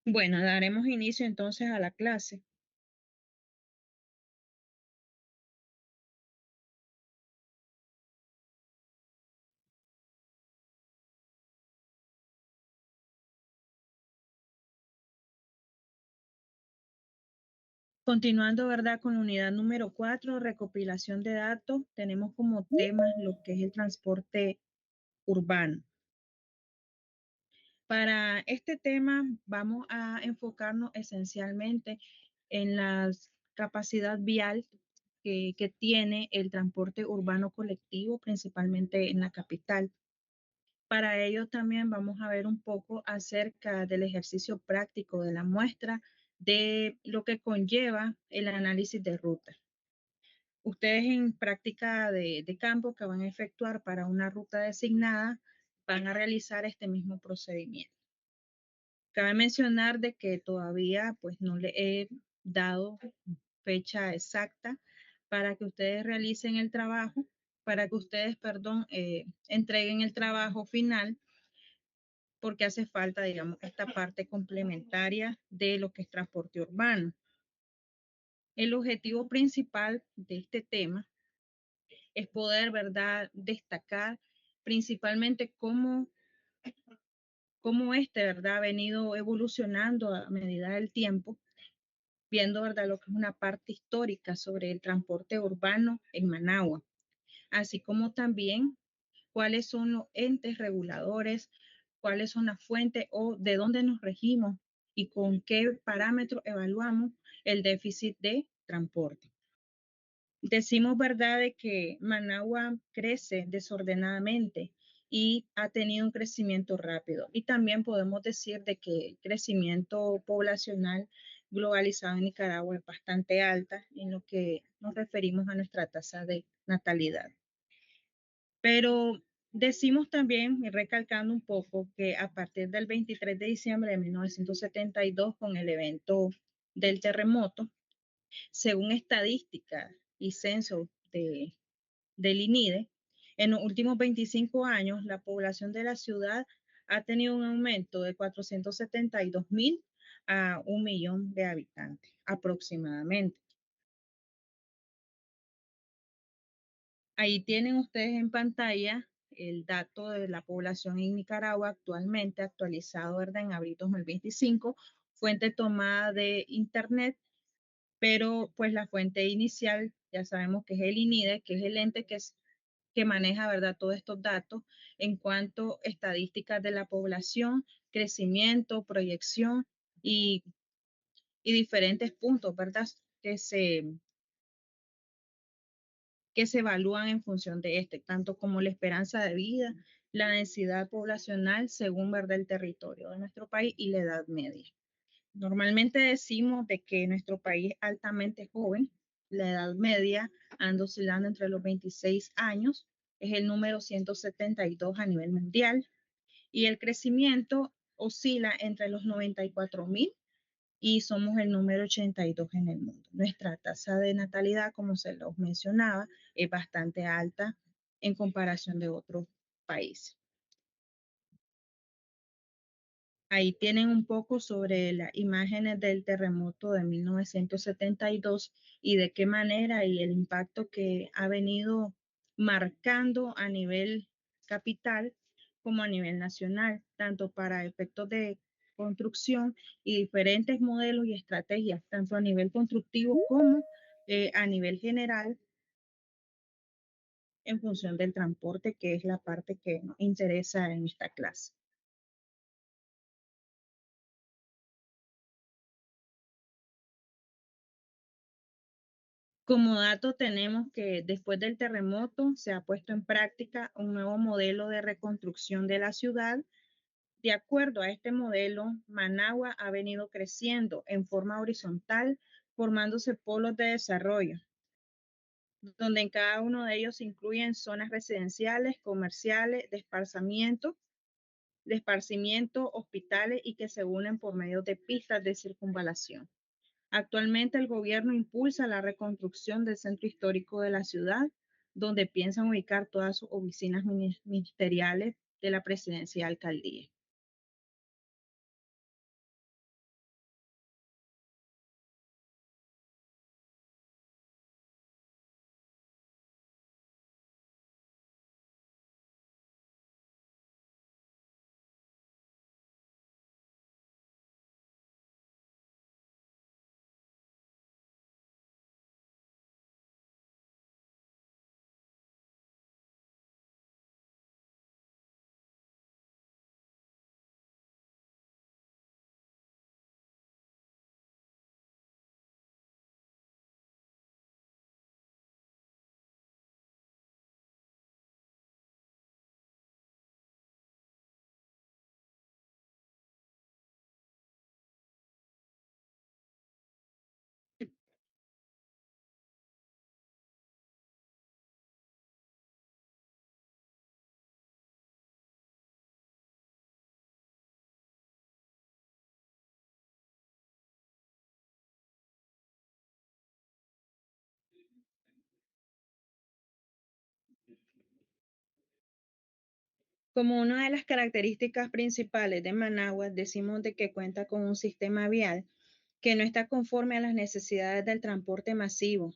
Bueno, daremos inicio entonces a la clase. Continuando, ¿verdad? Con la unidad número 4, recopilación de datos, tenemos como tema lo que es el transporte urbano. Para este tema vamos a enfocarnos esencialmente en la capacidad vial que tiene el transporte urbano colectivo, principalmente en la capital. Para ello también vamos a ver un poco acerca del ejercicio práctico de la muestra de lo que conlleva el análisis de ruta. Ustedes en práctica de campo que van a efectuar para una ruta designada van a realizar este mismo procedimiento. Cabe mencionar de que todavía pues no le he dado fecha exacta para que ustedes realicen el trabajo, para que ustedes, perdón, entreguen el trabajo final porque hace falta, digamos, esta parte complementaria de lo que es transporte urbano. El objetivo principal de este tema es poder, ¿verdad?, destacar principalmente cómo este, ¿verdad?, ha venido evolucionando a medida del tiempo, viendo, ¿verdad?, lo que es una parte histórica sobre el transporte urbano en Managua, así como también cuáles son los entes reguladores, cuáles son las fuentes o de dónde nos regimos y con qué parámetros evaluamos el déficit de transporte. Decimos verdad de que Managua crece desordenadamente y ha tenido un crecimiento rápido. Y también podemos decir de que el crecimiento poblacional globalizado en Nicaragua es bastante alta en lo que nos referimos a nuestra tasa de natalidad. Pero decimos también, y recalcando un poco, que a partir del 23 de diciembre de 1972, con el evento del terremoto, según estadísticas y censo del INIDE, en los últimos 25 años, la población de la ciudad ha tenido un aumento de 472,000 a 1 millón de habitantes aproximadamente. Ahí tienen ustedes en pantalla el dato de la población en Nicaragua actualmente, actualizado, ¿verdad?, en abril 2025, fuente tomada de internet, pero pues la fuente inicial ya sabemos que es el INIDE, que es el ente que maneja, ¿verdad?, todos estos datos en cuanto a estadísticas de la población, crecimiento, proyección y, y diferentes puntos, ¿verdad?, que se evalúan en función de este, tanto como la esperanza de vida, la densidad poblacional según, ¿verdad?, el territorio de nuestro país y la edad media. Normalmente decimos de que nuestro país es altamente joven, la edad media anda oscilando entre los 26 años, es el número 172 a nivel mundial, y el crecimiento oscila entre los 94,000 y somos el número 82 en el mundo. Nuestra tasa de natalidad, como se los mencionaba, es bastante alta en comparación de otros países. Ahí tienen un poco sobre las imágenes del terremoto de 1972 y de qué manera y el impacto que ha venido marcando a nivel capital como a nivel nacional, tanto para efectos de construcción y diferentes modelos y estrategias, tanto a nivel constructivo como a nivel general en función del transporte, que es la parte que nos interesa en esta clase. Como dato tenemos que después del terremoto se ha puesto en práctica un nuevo modelo de reconstrucción de la ciudad. De acuerdo a este modelo, Managua ha venido creciendo en forma horizontal, formándose polos de desarrollo, donde en cada uno de ellos se incluyen zonas residenciales, comerciales, de esparcimiento, hospitales y que se unen por medio de pistas de circunvalación. Actualmente el gobierno impulsa la reconstrucción del centro histórico de la ciudad, donde piensan ubicar todas sus oficinas ministeriales de la presidencia y alcaldía. Como una de las características principales de Managua, decimos de que cuenta con un sistema vial que no está conforme a las necesidades del transporte masivo.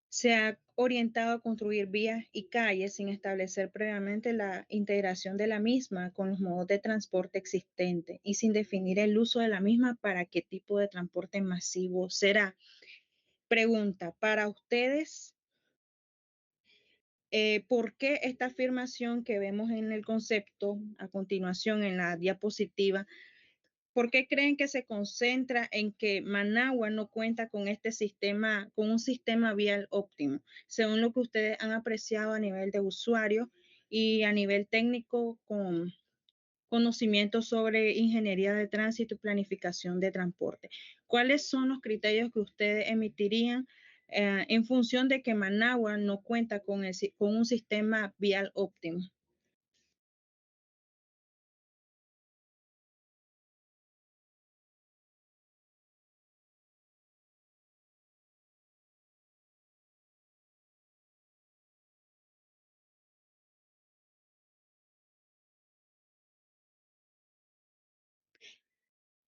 Se ha orientado a construir vías y calles sin establecer previamente la integración de la misma con los modos de transporte existentes y sin definir el uso de la misma para qué tipo de transporte masivo será. Pregunta, para ustedes, ¿por qué esta afirmación que vemos en el concepto a continuación en la diapositiva? ¿Por qué creen que se concentra en que Managua no cuenta con este sistema, con un sistema vial óptimo, según lo que ustedes han apreciado a nivel de usuario y a nivel técnico con conocimientos sobre ingeniería de tránsito y planificación de transporte? ¿Cuáles son los criterios que ustedes emitirían en función de que Managua no cuenta con un sistema vial óptimo?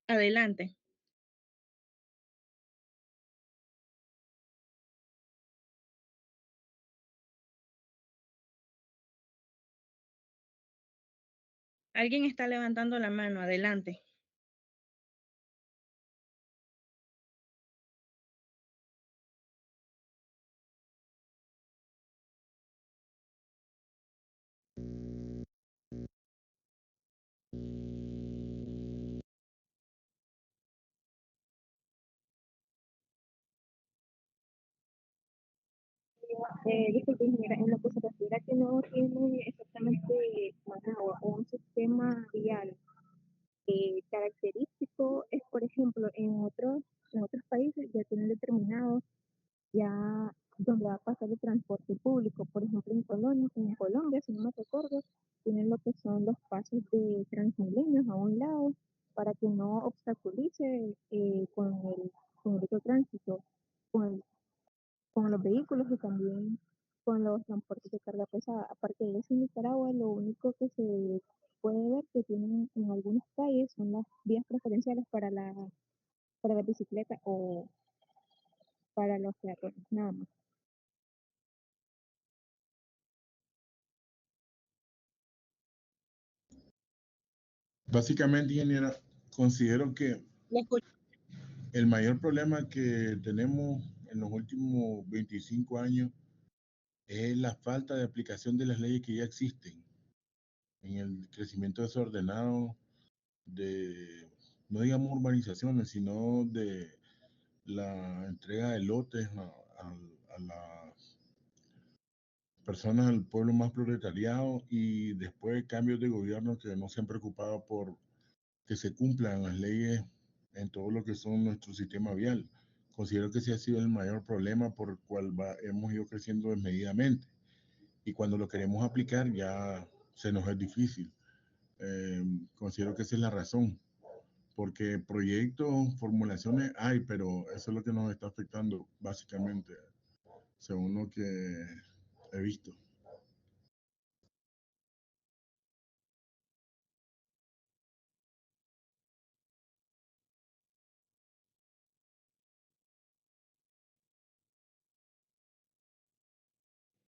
Adelante. Alguien está levantando la mano. Adelante. Disculpe, ingeniera, en lo que se refiere a que no tiene exactamente Managua un sistema vial característico, es por ejemplo en otros países ya tienen determinado ya donde va a pasar el transporte público. Por ejemplo, en Colombia, si no me recuerdo, tienen lo que son los pasos de Transmilenio a un lado para que no obstaculice con el otro tránsito, con el con los vehículos y también con los transportes de carga pesada. Aparte de eso, en Nicaragua lo único que se puede ver que tienen en algunas calles son las vías preferenciales para la bicicleta o para los peatones, nada más. Básicamente, ingeniera, considero que Le escucho. el mayor problema que tenemos en los últimos 25 años es la falta de aplicación de las leyes que ya existen en el crecimiento desordenado de, no digamos urbanizaciones, sino de la entrega de lotes a las personas del pueblo más proletariado y después cambios de gobierno que no se han preocupado por que se cumplan las leyes en todo lo que son nuestro sistema vial. Considero que ese ha sido el mayor problema por el cual hemos ido creciendo desmedidamente. Y cuando lo queremos aplicar ya se nos es difícil. Considero que esa es la razón, porque proyectos, formulaciones hay, pero eso es lo que nos está afectando básicamente, según lo que he visto.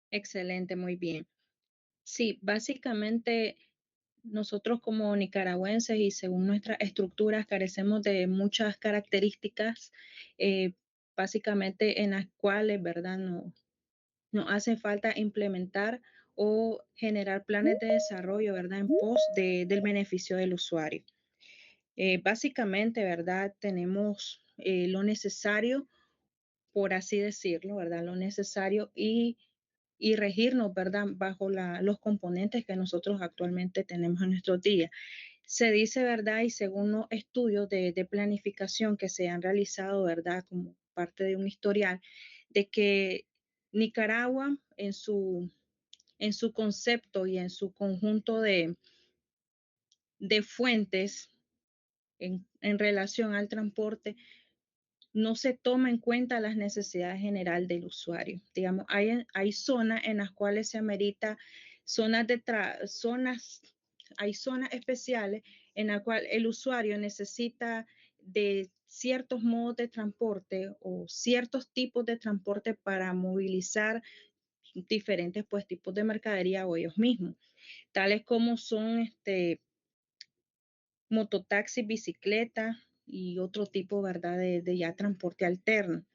Excelente, muy bien. Sí, básicamente nosotros como nicaragüenses y según nuestras estructuras carecemos de muchas características, eh, básicamente en las cuales, ¿verdad? No, nos hace falta implementar o generar planes de desarrollo, ¿verdad? En pos del beneficio del usuario. Básicamente, ¿verdad? Tenemos lo necesario, por así decirlo, ¿verdad? Lo necesario y regirnos, ¿verdad? Bajo los componentes que nosotros actualmente tenemos en nuestros días. Se dice, ¿verdad? Y según los estudios de planificación que se han realizado, ¿verdad? Como parte de un historial, de que Nicaragua en su concepto y en su conjunto de fuentes en relación al transporte, no se toma en cuenta las necesidades generales del usuario. Digamos, hay zonas en las cuales se amerita hay zonas especiales en las cuales el usuario necesita de ciertos modos de transporte o ciertos tipos de transporte para movilizar diferentes pues, tipos de mercadería o ellos mismos, tales como son mototaxi, bicicleta y otro tipo, ¿verdad?, de ya transporte alterno.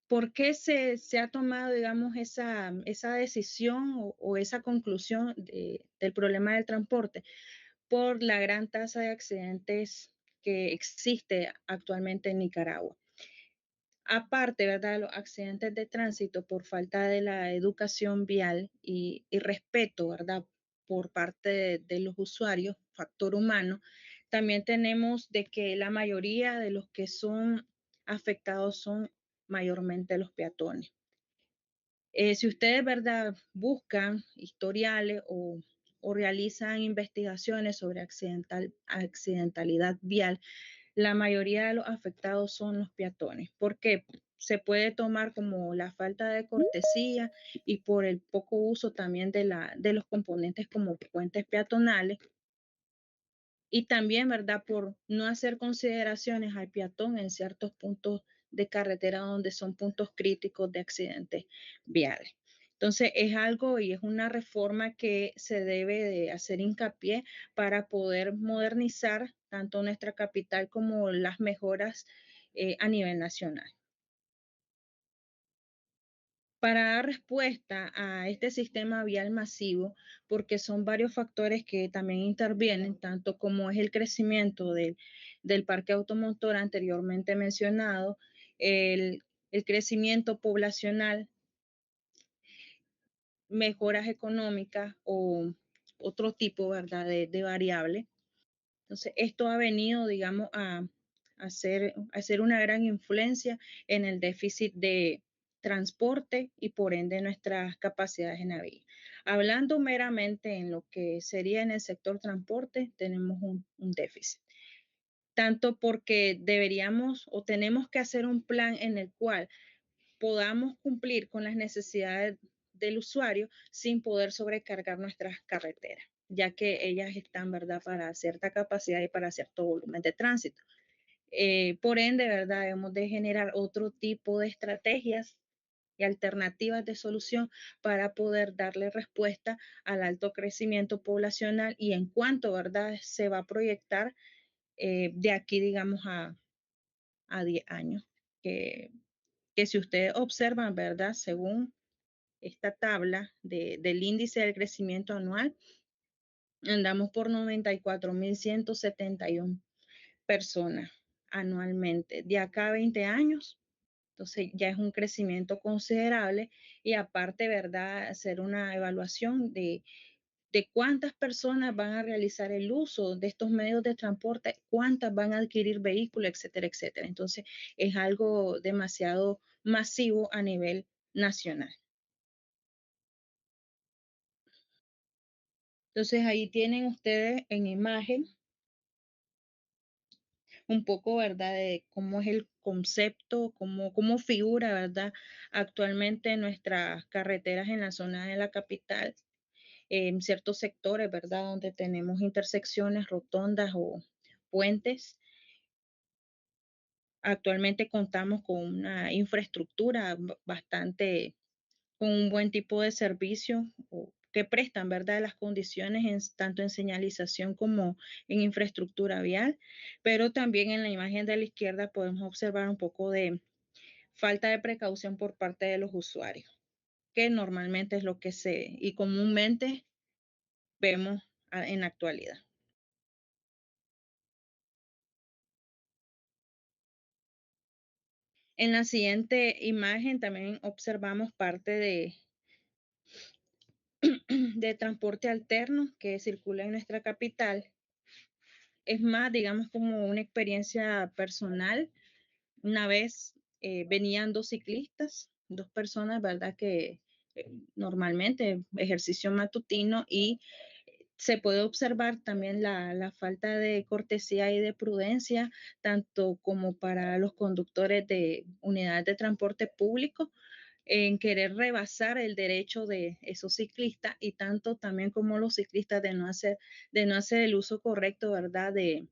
¿Por qué se ha tomado, digamos, esa decisión o esa conclusión del problema del transporte? Por la gran tasa de accidentes que existe actualmente en Nicaragua. Aparte, ¿verdad?, los accidentes de tránsito por falta de la educación vial y respeto, ¿verdad?, por parte de los usuarios, factor humano, también tenemos de que la mayoría de los que son afectados son mayormente los peatones. Si ustedes, ¿verdad?, buscan historiales o realizan investigaciones sobre accidentalidad vial, la mayoría de los afectados son los peatones. ¿Por qué? Se puede tomar como la falta de cortesía y por el poco uso también de los componentes como puentes peatonales y también, ¿verdad?, por no hacer consideraciones al peatón en ciertos puntos de carretera donde son puntos críticos de accidentes viales. Entonces, es algo y es una reforma que se debe de hacer hincapié para poder modernizar tanto nuestra capital como las mejoras a nivel nacional. Para dar respuesta a este sistema vial masivo, porque son varios factores que también intervienen, tanto como es el crecimiento del parque automotor anteriormente mencionado, el crecimiento poblacional, mejoras económicas o otro tipo, ¿verdad?, de variable. Entonces, esto ha venido, digamos, a hacer una gran influencia en el déficit de transporte y por ende nuestras capacidades en la vía. Hablando meramente en lo que sería en el sector transporte, tenemos un déficit. Tanto porque deberíamos o tenemos que hacer un plan en el cual podamos cumplir con las necesidades del usuario sin poder sobrecargar nuestras carreteras, ya que ellas están, ¿verdad?, para cierta capacidad y para cierto volumen de tránsito. Por ende, ¿verdad?, debemos de generar otro tipo de estrategias y alternativas de solución para poder darle respuesta al alto crecimiento poblacional y en cuanto, ¿verdad?, se va a proyectar de aquí, digamos, a 10 años, que si ustedes observan, ¿verdad?, según esta tabla del índice del crecimiento anual, andamos por 94.171 personas anualmente. De acá a 20 años, entonces ya es un crecimiento considerable y aparte, ¿verdad?, hacer una evaluación de cuántas personas van a realizar el uso de estos medios de transporte, cuántas van a adquirir vehículos, etcétera, etcétera. Entonces, es algo demasiado masivo a nivel nacional. Entonces, ahí tienen ustedes en imagen un poco, ¿verdad?, de cómo es el concepto, cómo figura, ¿verdad?, actualmente en nuestras carreteras en la zona de la capital, en ciertos sectores, ¿verdad?, donde tenemos intersecciones, rotondas o puentes. Actualmente contamos con una infraestructura bastante, con un buen tipo de servicio que prestan, ¿verdad?, las condiciones tanto en señalización como en infraestructura vial, pero también en la imagen de la izquierda podemos observar un poco de falta de precaución por parte de los usuarios, que normalmente es lo que y comúnmente vemos en la actualidad. En la siguiente imagen también observamos parte de transporte alterno que circula en nuestra capital. Es más, digamos, como una experiencia personal. Una vez venían dos ciclistas, dos personas, ¿verdad?, que normalmente ejercicio matutino y se puede observar también la falta de cortesía y de prudencia, tanto como para los conductores de unidades de transporte público, en querer rebasar el derecho de esos ciclistas y tanto también como los ciclistas de no hacer el uso correcto, ¿verdad? De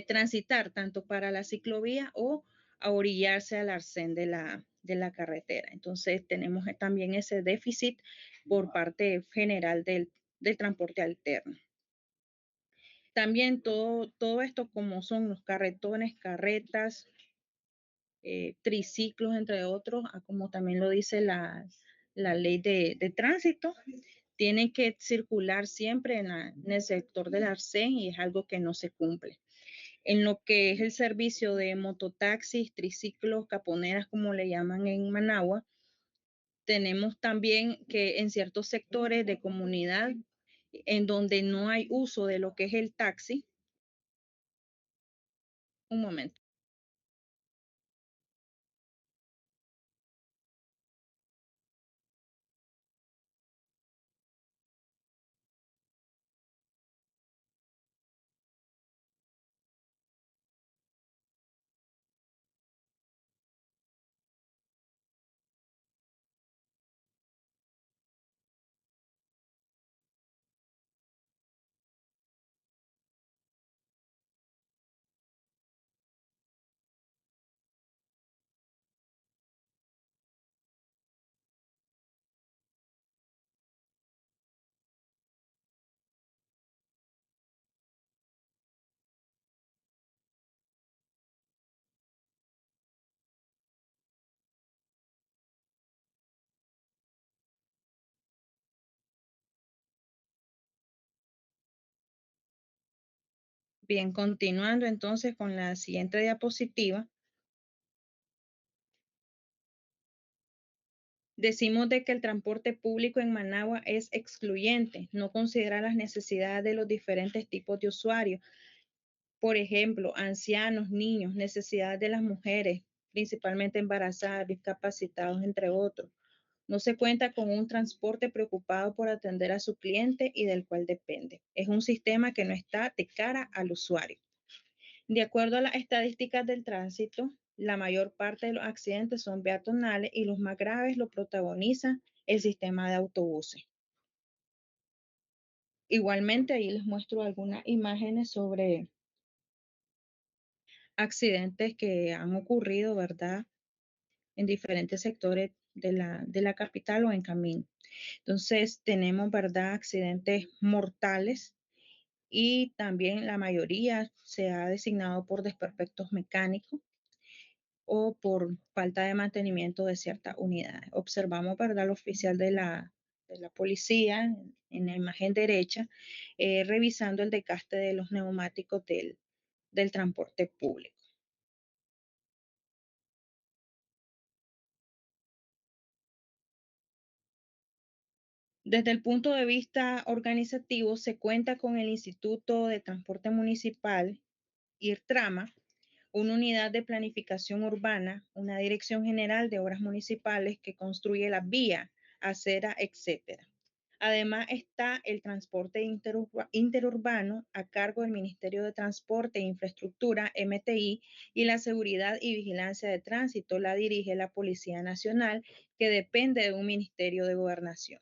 transitar tanto para la ciclovía o a orillarse al arcén de la carretera. Entonces tenemos también ese déficit por parte general del transporte alterno. También todo esto como son los carretones, carretas, triciclos, entre otros, como también lo dice la ley de tránsito, tienen que circular siempre en el sector del arcén y es algo que no se cumple. En lo que es el servicio de mototaxis, triciclos, caponeras, como le llaman en Managua, tenemos también que en ciertos sectores de comunidad en donde no hay uso de lo que es el taxi, un momento. Bien, continuando entonces con la siguiente diapositiva, decimos de que el transporte público en Managua es excluyente, no considera las necesidades de los diferentes tipos de usuarios, por ejemplo, ancianos, niños, necesidades de las mujeres, principalmente embarazadas, discapacitados, entre otros. No se cuenta con un transporte preocupado por atender a su cliente y del cual depende. Es un sistema que no está de cara al usuario. De acuerdo a las estadísticas del tránsito, la mayor parte de los accidentes son peatonales y los más graves lo protagoniza el sistema de autobuses. Igualmente, ahí les muestro algunas imágenes sobre accidentes que han ocurrido, ¿verdad? En diferentes sectores de la capital o en camino. Entonces, tenemos, ¿verdad? Accidentes mortales y también la mayoría se ha designado por desperfectos mecánicos o por falta de mantenimiento de ciertas unidades. Observamos, ¿verdad? El oficial de la policía en la imagen derecha, revisando el desgaste de los neumáticos del transporte público. Desde el punto de vista organizativo, se cuenta con el Instituto de Transporte Municipal, IRTRAMA, una unidad de planificación urbana, una dirección general de obras municipales que construye las vías, aceras, etcétera. Además está el transporte interurbano a cargo del Ministerio de Transporte e Infraestructura, MTI, y la seguridad y vigilancia de tránsito la dirige la Policía Nacional, que depende de un Ministerio de Gobernación.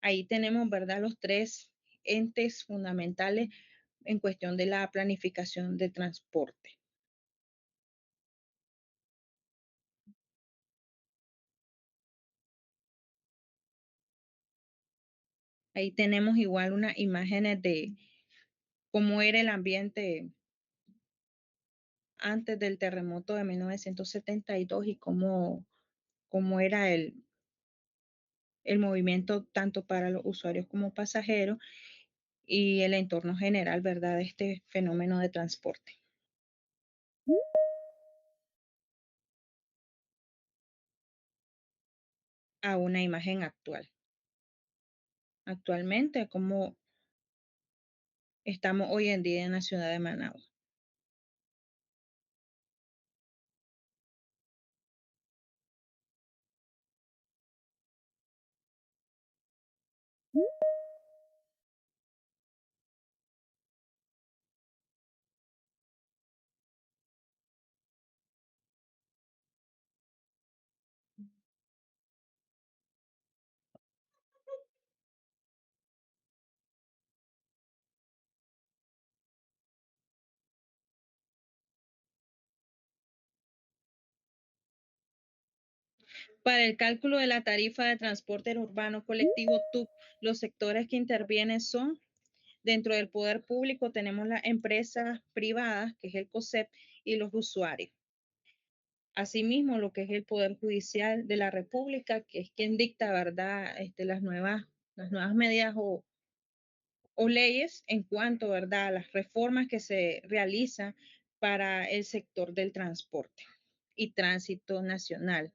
Ahí tenemos, ¿verdad?, los tres entes fundamentales en cuestión de la planificación de transporte. Ahí tenemos igual unas imágenes de cómo era el ambiente antes del terremoto de 1972 y cómo era el movimiento tanto para los usuarios como pasajeros y el entorno general, ¿verdad?, de este fenómeno de transporte. A una imagen actual. Actualmente, cómo estamos hoy en día en la ciudad de Managua. Para el cálculo de la tarifa de transporte urbano colectivo TUC, los sectores que intervienen son: dentro del poder público tenemos las empresas privadas, que es el COSEP, y los usuarios. Asimismo, lo que es el Poder Judicial de la República, que es quien dicta, ¿verdad?, las nuevas medidas o leyes en cuanto, ¿verdad?, a las reformas que se realizan para el sector del transporte y tránsito nacional.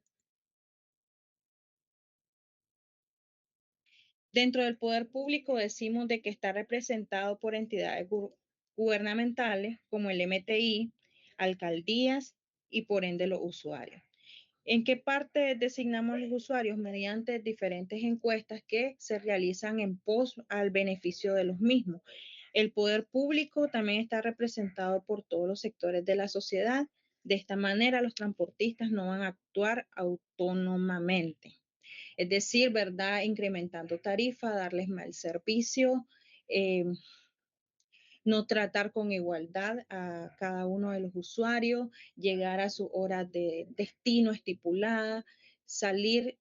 Dentro del poder público decimos de que está representado por entidades gubernamentales como el MTI, alcaldías y por ende los usuarios. ¿En qué parte designamos los usuarios? Mediante diferentes encuestas que se realizan en pos al beneficio de los mismos. El poder público también está representado por todos los sectores de la sociedad. De esta manera, los transportistas no van a actuar autónomamente. Es decir, ¿verdad? Incrementando tarifa, darles mal servicio, eh, no tratar con igualdad a cada uno de los usuarios, llegar a su hora de destino estipulada, salir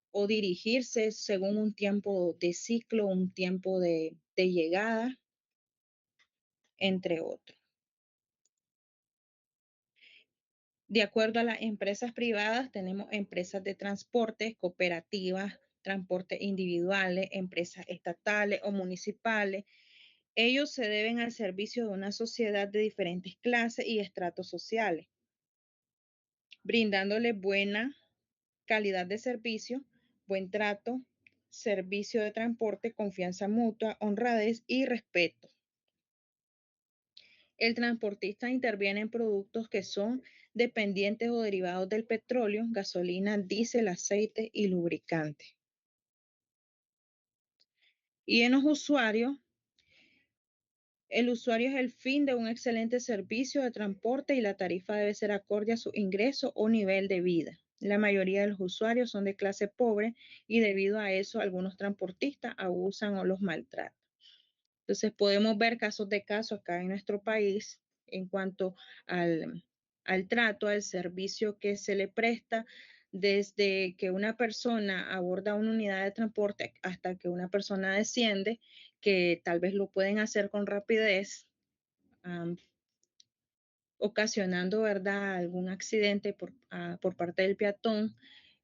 o dirigirse según un tiempo de ciclo, un tiempo de llegada, entre otros. De acuerdo a las empresas privadas, tenemos empresas de transporte, cooperativas, transportes individuales, empresas estatales o municipales. Ellos se deben al servicio de una sociedad de diferentes clases y estratos sociales, brindándole buena calidad de servicio, buen trato, servicio de transporte, confianza mutua, honradez y respeto. El transportista interviene en productos que son dependientes o derivados del petróleo, gasolina, diésel, aceite y lubricante. Y en los usuarios, el usuario es el fin de un excelente servicio de transporte y la tarifa debe ser acorde a su ingreso o nivel de vida. La mayoría de los usuarios son de clase pobre y debido a eso algunos transportistas abusan o los maltratan. Entonces podemos ver casos de casos acá en nuestro país en cuanto al trato, al servicio que se le presta desde que una persona aborda una unidad de transporte hasta que una persona desciende, que tal vez lo pueden hacer con rapidez, ocasionando, ¿verdad?, algún accidente por parte del peatón.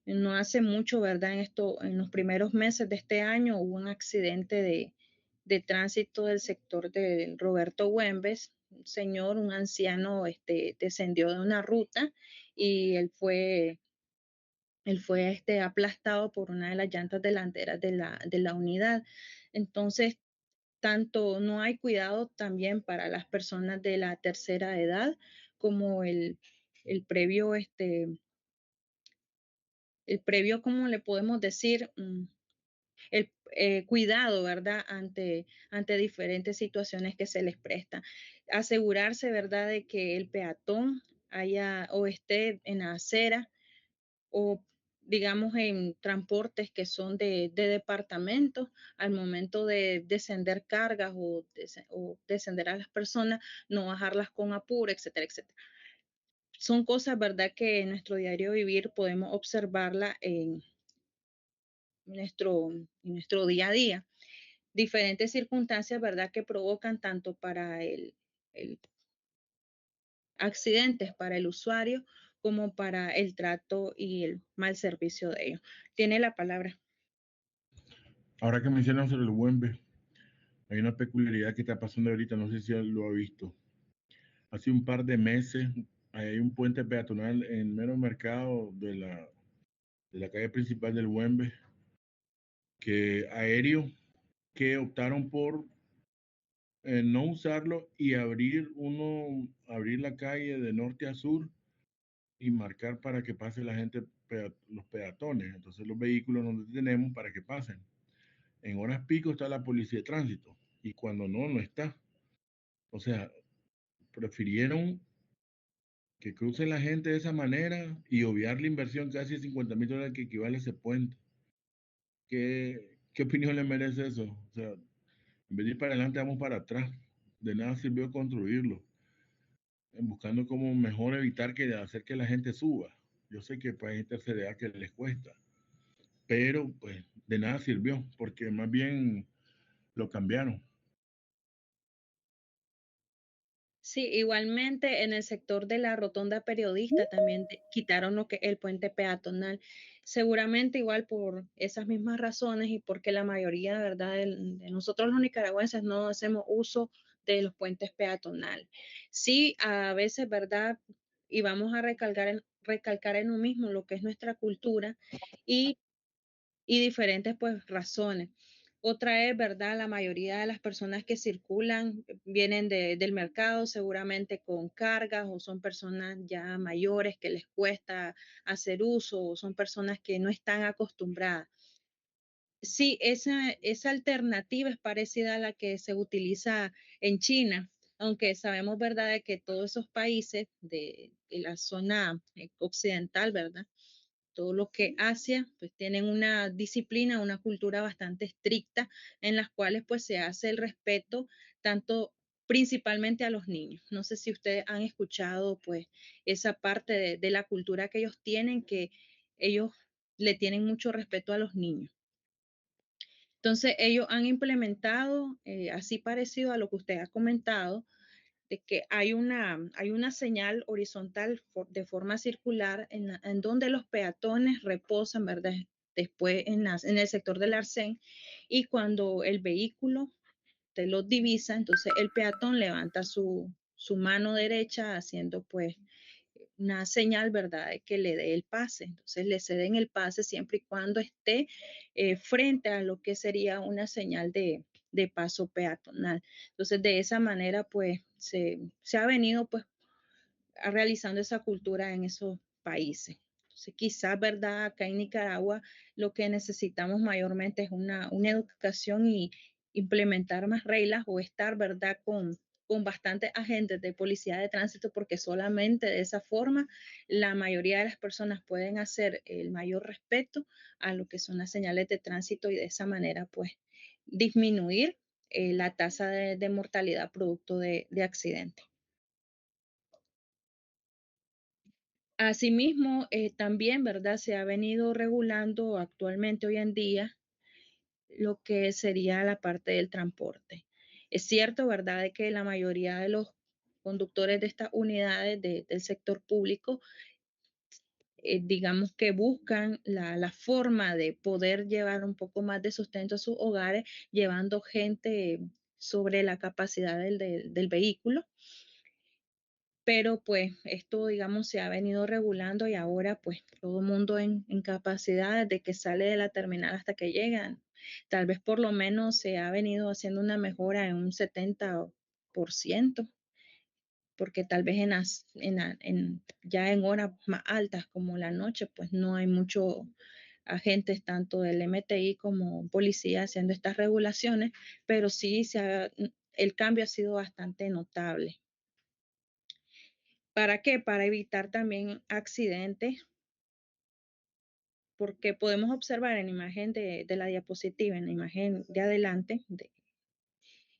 No hace mucho, ¿verdad?, en los primeros meses de este año hubo un accidente de tránsito del sector de Roberto Güembes. Un señor, un anciano, descendió de una ruta y él fue aplastado por una de las llantas delanteras de la unidad. Entonces, tanto no hay cuidado también para las personas de la tercera edad como el previo, ¿cómo le podemos decir? El cuidado, ¿verdad? Ante diferentes situaciones que se les prestan. Asegurarse, ¿verdad?, de que el peatón haya o esté en la acera o digamos en transportes que son de departamentos, al momento de descender cargas o descender a las personas, no bajarlas con apuro, etcétera, etcétera. Son cosas, ¿verdad?, que en nuestro diario vivir podemos observarla en nuestro día a día. Diferentes circunstancias, ¿verdad?, que provocan tanto para el accidentes para el usuario como para el trato y el mal servicio de ellos. Tiene la palabra. Ahora que mencionas sobre el Güembe, hay una peculiaridad que está pasando ahorita, no sé si lo ha visto. Hace un par de meses hay un puente peatonal en el mero mercado de la calle principal del Güembe, que aéreo, que optaron por no usarlo y abrir la calle de norte a sur y marcar para que pase la gente, los peatones. Entonces los vehículos nos detenemos para que pasen. En horas pico está la policía de tránsito y cuando no está. O sea, prefirieron que cruce la gente de esa manera y obviar la inversión casi de $50,000 que equivale a ese puente. ¿Qué opinión le merece eso? O sea, en vez de ir para adelante, vamos para atrás. De nada sirvió construirlo, buscando cómo mejor evitar hacer que la gente suba. Yo sé que pues, hay tercera edad que les cuesta, pero pues de nada sirvió, porque más bien lo cambiaron. Sí, igualmente en el sector de la rotonda periodista también quitaron lo que el puente peatonal. Seguramente igual por esas mismas razones y porque la mayoría, ¿verdad? De nosotros los nicaragüenses no hacemos uso de los puentes peatonales. Sí, a veces, ¿verdad? Y vamos a recalcar en lo mismo lo que es nuestra cultura y diferentes pues razones. Otra es, ¿verdad? La mayoría de las personas que circulan vienen del mercado seguramente con cargas o son personas ya mayores que les cuesta hacer uso o son personas que no están acostumbradas. Sí, esa alternativa es parecida a la que se utiliza en China, aunque sabemos, ¿verdad?, de que todos esos países de la zona occidental, ¿verdad? Todo lo que Asia, pues tienen una disciplina, una cultura bastante estricta en las cuales pues se hace el respeto tanto principalmente a los niños. No sé si ustedes han escuchado pues esa parte de la cultura que ellos tienen, que ellos le tienen mucho respeto a los niños. Entonces, ellos han implementado, así parecido a lo que usted ha comentado, de que hay una señal horizontal de forma circular en donde los peatones reposan, ¿verdad? Después en el sector del arcén y cuando el vehículo te los divisa, entonces el peatón levanta su mano derecha haciendo pues una señal, ¿verdad?, de que le dé el pase. Entonces le ceden el pase siempre y cuando esté frente a lo que sería una señal de paso peatonal. Entonces de esa manera pues se ha venido pues realizando esa cultura en esos países. Entonces, quizás, ¿verdad? Acá en Nicaragua lo que necesitamos mayormente es una educación y implementar más reglas o estar, ¿verdad? Con bastantes agentes de policía de tránsito, porque solamente de esa forma la mayoría de las personas pueden hacer el mayor respeto a lo que son las señales de tránsito y de esa manera, pues, disminuir la tasa de mortalidad producto de accidentes. Asimismo, también, ¿verdad? Se ha venido regulando actualmente hoy en día lo que sería la parte del transporte. Es cierto, ¿verdad?, de que la mayoría de los conductores de estas unidades del sector público, digamos que buscan la forma de poder llevar un poco más de sustento a sus hogares, llevando gente sobre la capacidad del vehículo, pero pues esto, digamos, se ha venido regulando y ahora pues todo el mundo en capacidad de que sale de la terminal hasta que llegan. Tal vez por lo menos se ha venido haciendo una mejora en un 70%, porque tal vez ya en horas más altas como la noche, pues no hay muchos agentes tanto del MTI como policía haciendo estas regulaciones, pero sí el cambio ha sido bastante notable. ¿Para qué? Para evitar también accidentes, porque podemos observar en la imagen de la diapositiva, en la imagen de adelante,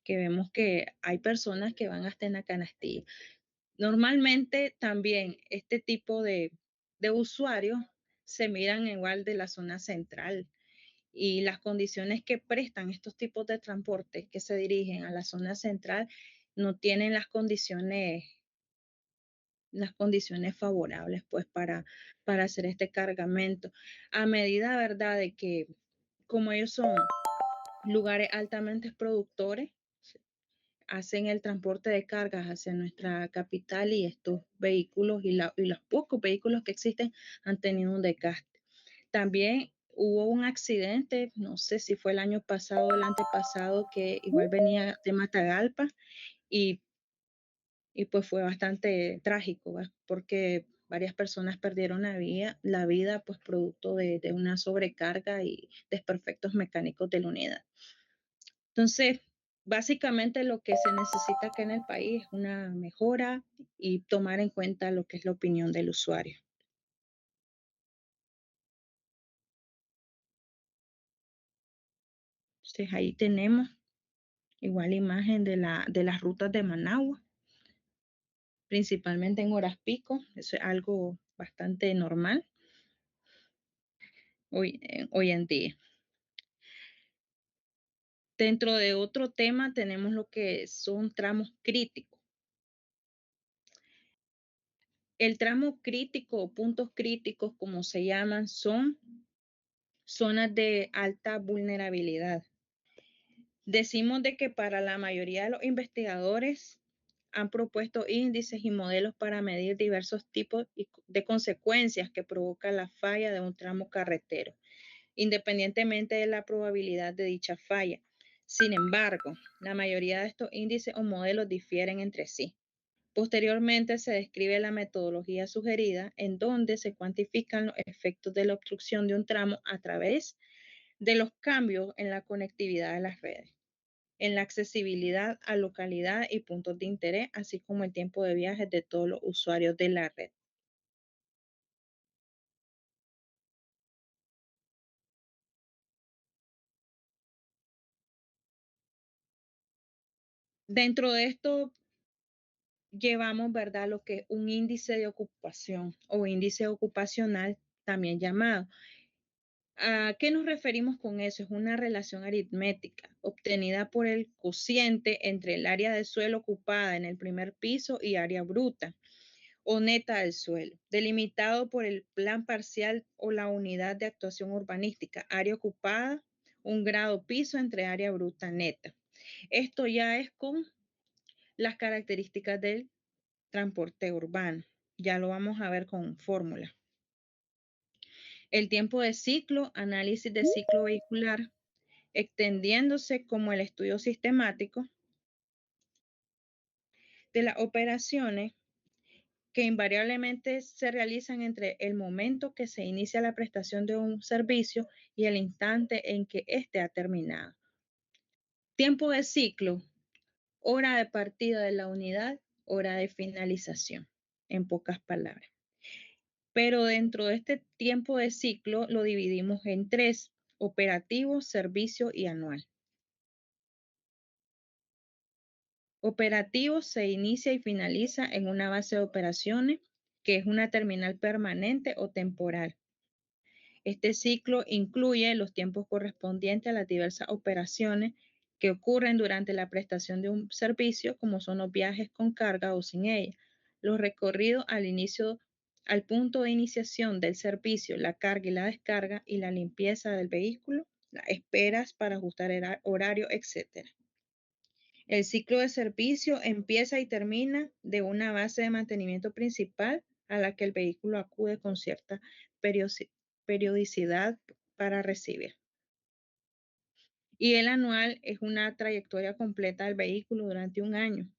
que vemos que hay personas que van hasta en la canastilla. Normalmente también este tipo de usuarios se miran igual de la zona central y las condiciones que prestan estos tipos de transportes que se dirigen a la zona central no tienen las condiciones favorables pues para hacer este cargamento. A medida, ¿verdad?, de que como ellos son lugares altamente productores, hacen el transporte de cargas hacia nuestra capital y estos vehículos y los pocos vehículos que existen han tenido un desgaste. También hubo un accidente, no sé si fue el año pasado o el antepasado, que igual venía de Matagalpa y pues fue bastante trágico, ¿va? Porque varias personas perdieron la vida pues producto de una sobrecarga y desperfectos mecánicos de la unidad. Entonces, básicamente lo que se necesita acá en el país es una mejora y tomar en cuenta lo que es la opinión del usuario. Entonces, ahí tenemos igual imagen de las rutas de Managua, principalmente en horas pico. Eso es algo bastante normal hoy en día. Dentro de otro tema tenemos lo que son tramos críticos. El tramo crítico o puntos críticos, como se llaman, son zonas de alta vulnerabilidad. Decimos de que para la mayoría de los investigadores han propuesto índices y modelos para medir diversos tipos de consecuencias que provoca la falla de un tramo carretero, independientemente de la probabilidad de dicha falla. Sin embargo, la mayoría de estos índices o modelos difieren entre sí. Posteriormente se describe la metodología sugerida en donde se cuantifican los efectos de la obstrucción de un tramo a través de los cambios en la conectividad de las redes, en la accesibilidad a localidad y puntos de interés, así como el tiempo de viaje de todos los usuarios de la red. Dentro de esto llevamos, ¿verdad?, lo que es un índice de ocupación o índice ocupacional, también llamado. ¿A qué nos referimos con eso? Es una relación aritmética obtenida por el cociente entre el área de suelo ocupada en el primer piso y área bruta o neta del suelo, delimitado por el plan parcial o la unidad de actuación urbanística, área ocupada, un grado piso entre área bruta neta. Esto ya es con las características del transporte urbano. Ya lo vamos a ver con fórmula. El tiempo de ciclo, análisis de ciclo vehicular, extendiéndose como el estudio sistemático de las operaciones que invariablemente se realizan entre el momento que se inicia la prestación de un servicio y el instante en que éste ha terminado. Tiempo de ciclo, hora de partida de la unidad, hora de finalización, en pocas palabras. Pero dentro de este tiempo de ciclo lo dividimos en tres: operativo, servicio y anual. Operativo se inicia y finaliza en una base de operaciones, que es una terminal permanente o temporal. Este ciclo incluye los tiempos correspondientes a las diversas operaciones que ocurren durante la prestación de un servicio, como son los viajes con carga o sin ella, los recorridos al inicio, al punto de iniciación del servicio, la carga y la descarga y la limpieza del vehículo, las esperas para ajustar el horario, etc. El ciclo de servicio empieza y termina de una base de mantenimiento principal a la que el vehículo acude con cierta periodicidad para recibir. Y el anual es una trayectoria completa del vehículo durante un año.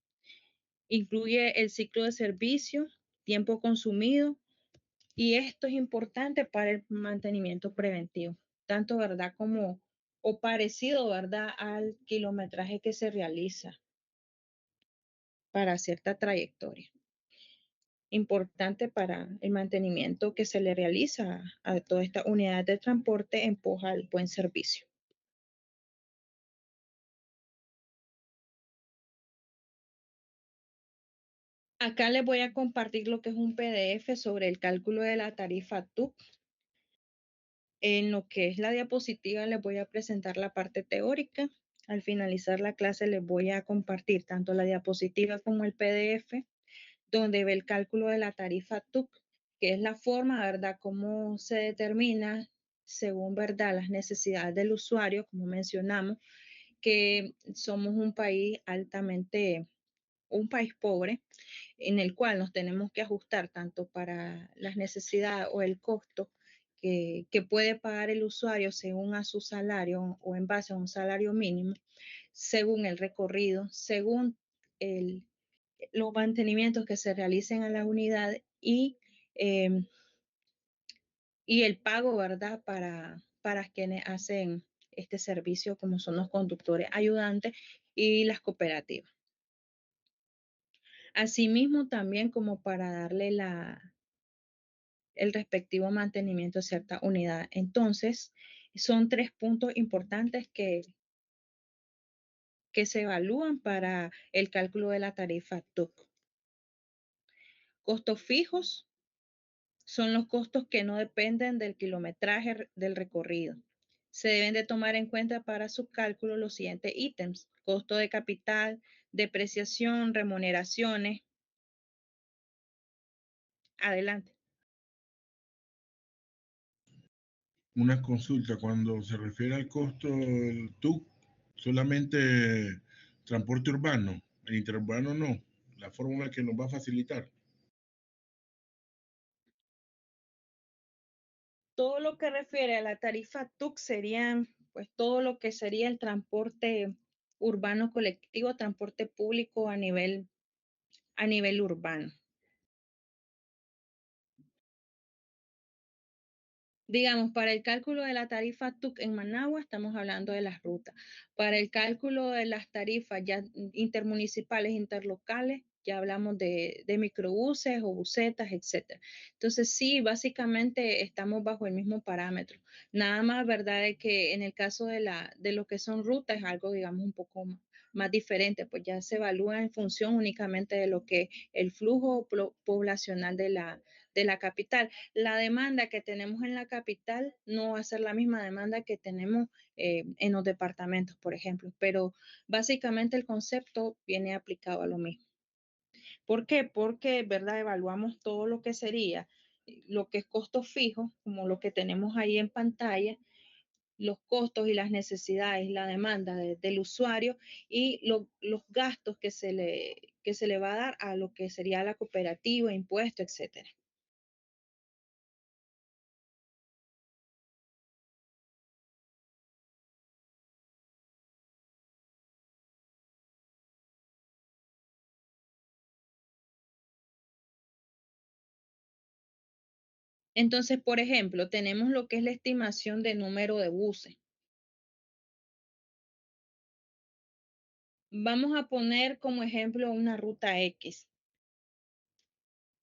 Incluye el ciclo de servicio, tiempo consumido, y esto es importante para el mantenimiento preventivo, tanto verdad como o parecido, ¿verdad?, al kilometraje que se realiza para cierta trayectoria. Importante para el mantenimiento que se le realiza a toda esta unidad de transporte en pos al buen servicio. Acá les voy a compartir lo que es un PDF sobre el cálculo de la tarifa TUC. En lo que es la diapositiva les voy a presentar la parte teórica. Al finalizar la clase les voy a compartir tanto la diapositiva como el PDF, donde ve el cálculo de la tarifa TUC, que es la forma, ¿verdad?, cómo se determina según, ¿verdad?, las necesidades del usuario, como mencionamos, que somos un país un país pobre, en el cual nos tenemos que ajustar tanto para las necesidades o el costo que puede pagar el usuario según a su salario o en base a un salario mínimo, según el recorrido, según los mantenimientos que se realicen a la unidad eh, y el pago, ¿verdad?, para quienes hacen este servicio, como son los conductores ayudantes y las cooperativas. Asimismo, también como para darle el respectivo mantenimiento a cierta unidad. Entonces, son tres puntos importantes que se evalúan para el cálculo de la tarifa TUC. Costos fijos, son los costos que no dependen del kilometraje del recorrido. Se deben de tomar en cuenta para sus cálculos los siguientes ítems: costo de capital, depreciación, remuneraciones. Adelante. Una consulta, cuando se refiere al costo del TUC, solamente transporte urbano, el interurbano no, la fórmula que nos va a facilitar. Todo lo que refiere a la tarifa TUC sería, pues, todo lo que sería el transporte urbano colectivo, transporte público a nivel urbano. Digamos, para el cálculo de la tarifa TUC en Managua estamos hablando de las rutas. Para el cálculo de las tarifas ya intermunicipales, interlocales, ya hablamos de microbuses o busetas, etcétera. Entonces, sí, básicamente estamos bajo el mismo parámetro. Nada más, ¿verdad? De que en el caso de lo que son rutas es algo, digamos, un poco más diferente, pues ya se evalúa en función únicamente de lo que el flujo poblacional de la capital. La demanda que tenemos en la capital no va a ser la misma demanda que tenemos en los departamentos, por ejemplo, pero básicamente el concepto viene aplicado a lo mismo. ¿Por qué? Porque, ¿verdad? Evaluamos todo lo que sería lo que es costo fijo, como lo que tenemos ahí en pantalla, los costos y las necesidades, la demanda del usuario y los gastos que se le va a dar a lo que sería la cooperativa, impuestos, etcétera. Entonces, por ejemplo, tenemos lo que es la estimación de número de buses. Vamos a poner como ejemplo una ruta X.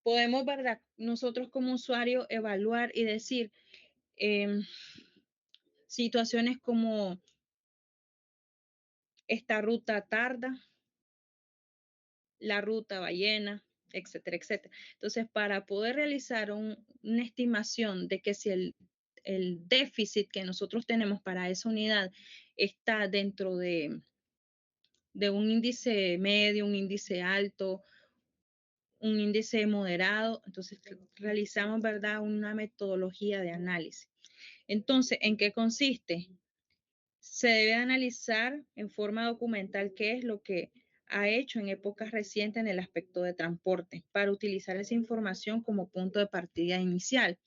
Podemos, ¿verdad? Nosotros como usuario evaluar y decir situaciones como esta ruta tarda, la ruta ballena, etcétera, etcétera. Entonces, para poder realizar una estimación de que si el déficit que nosotros tenemos para esa unidad está dentro de un índice medio, un índice alto, un índice moderado, entonces realizamos, ¿verdad?, una metodología de análisis. Entonces, ¿en qué consiste? Se debe analizar en forma documental qué es lo que ha hecho en épocas recientes en el aspecto de transporte para utilizar esa información como punto de partida inicial.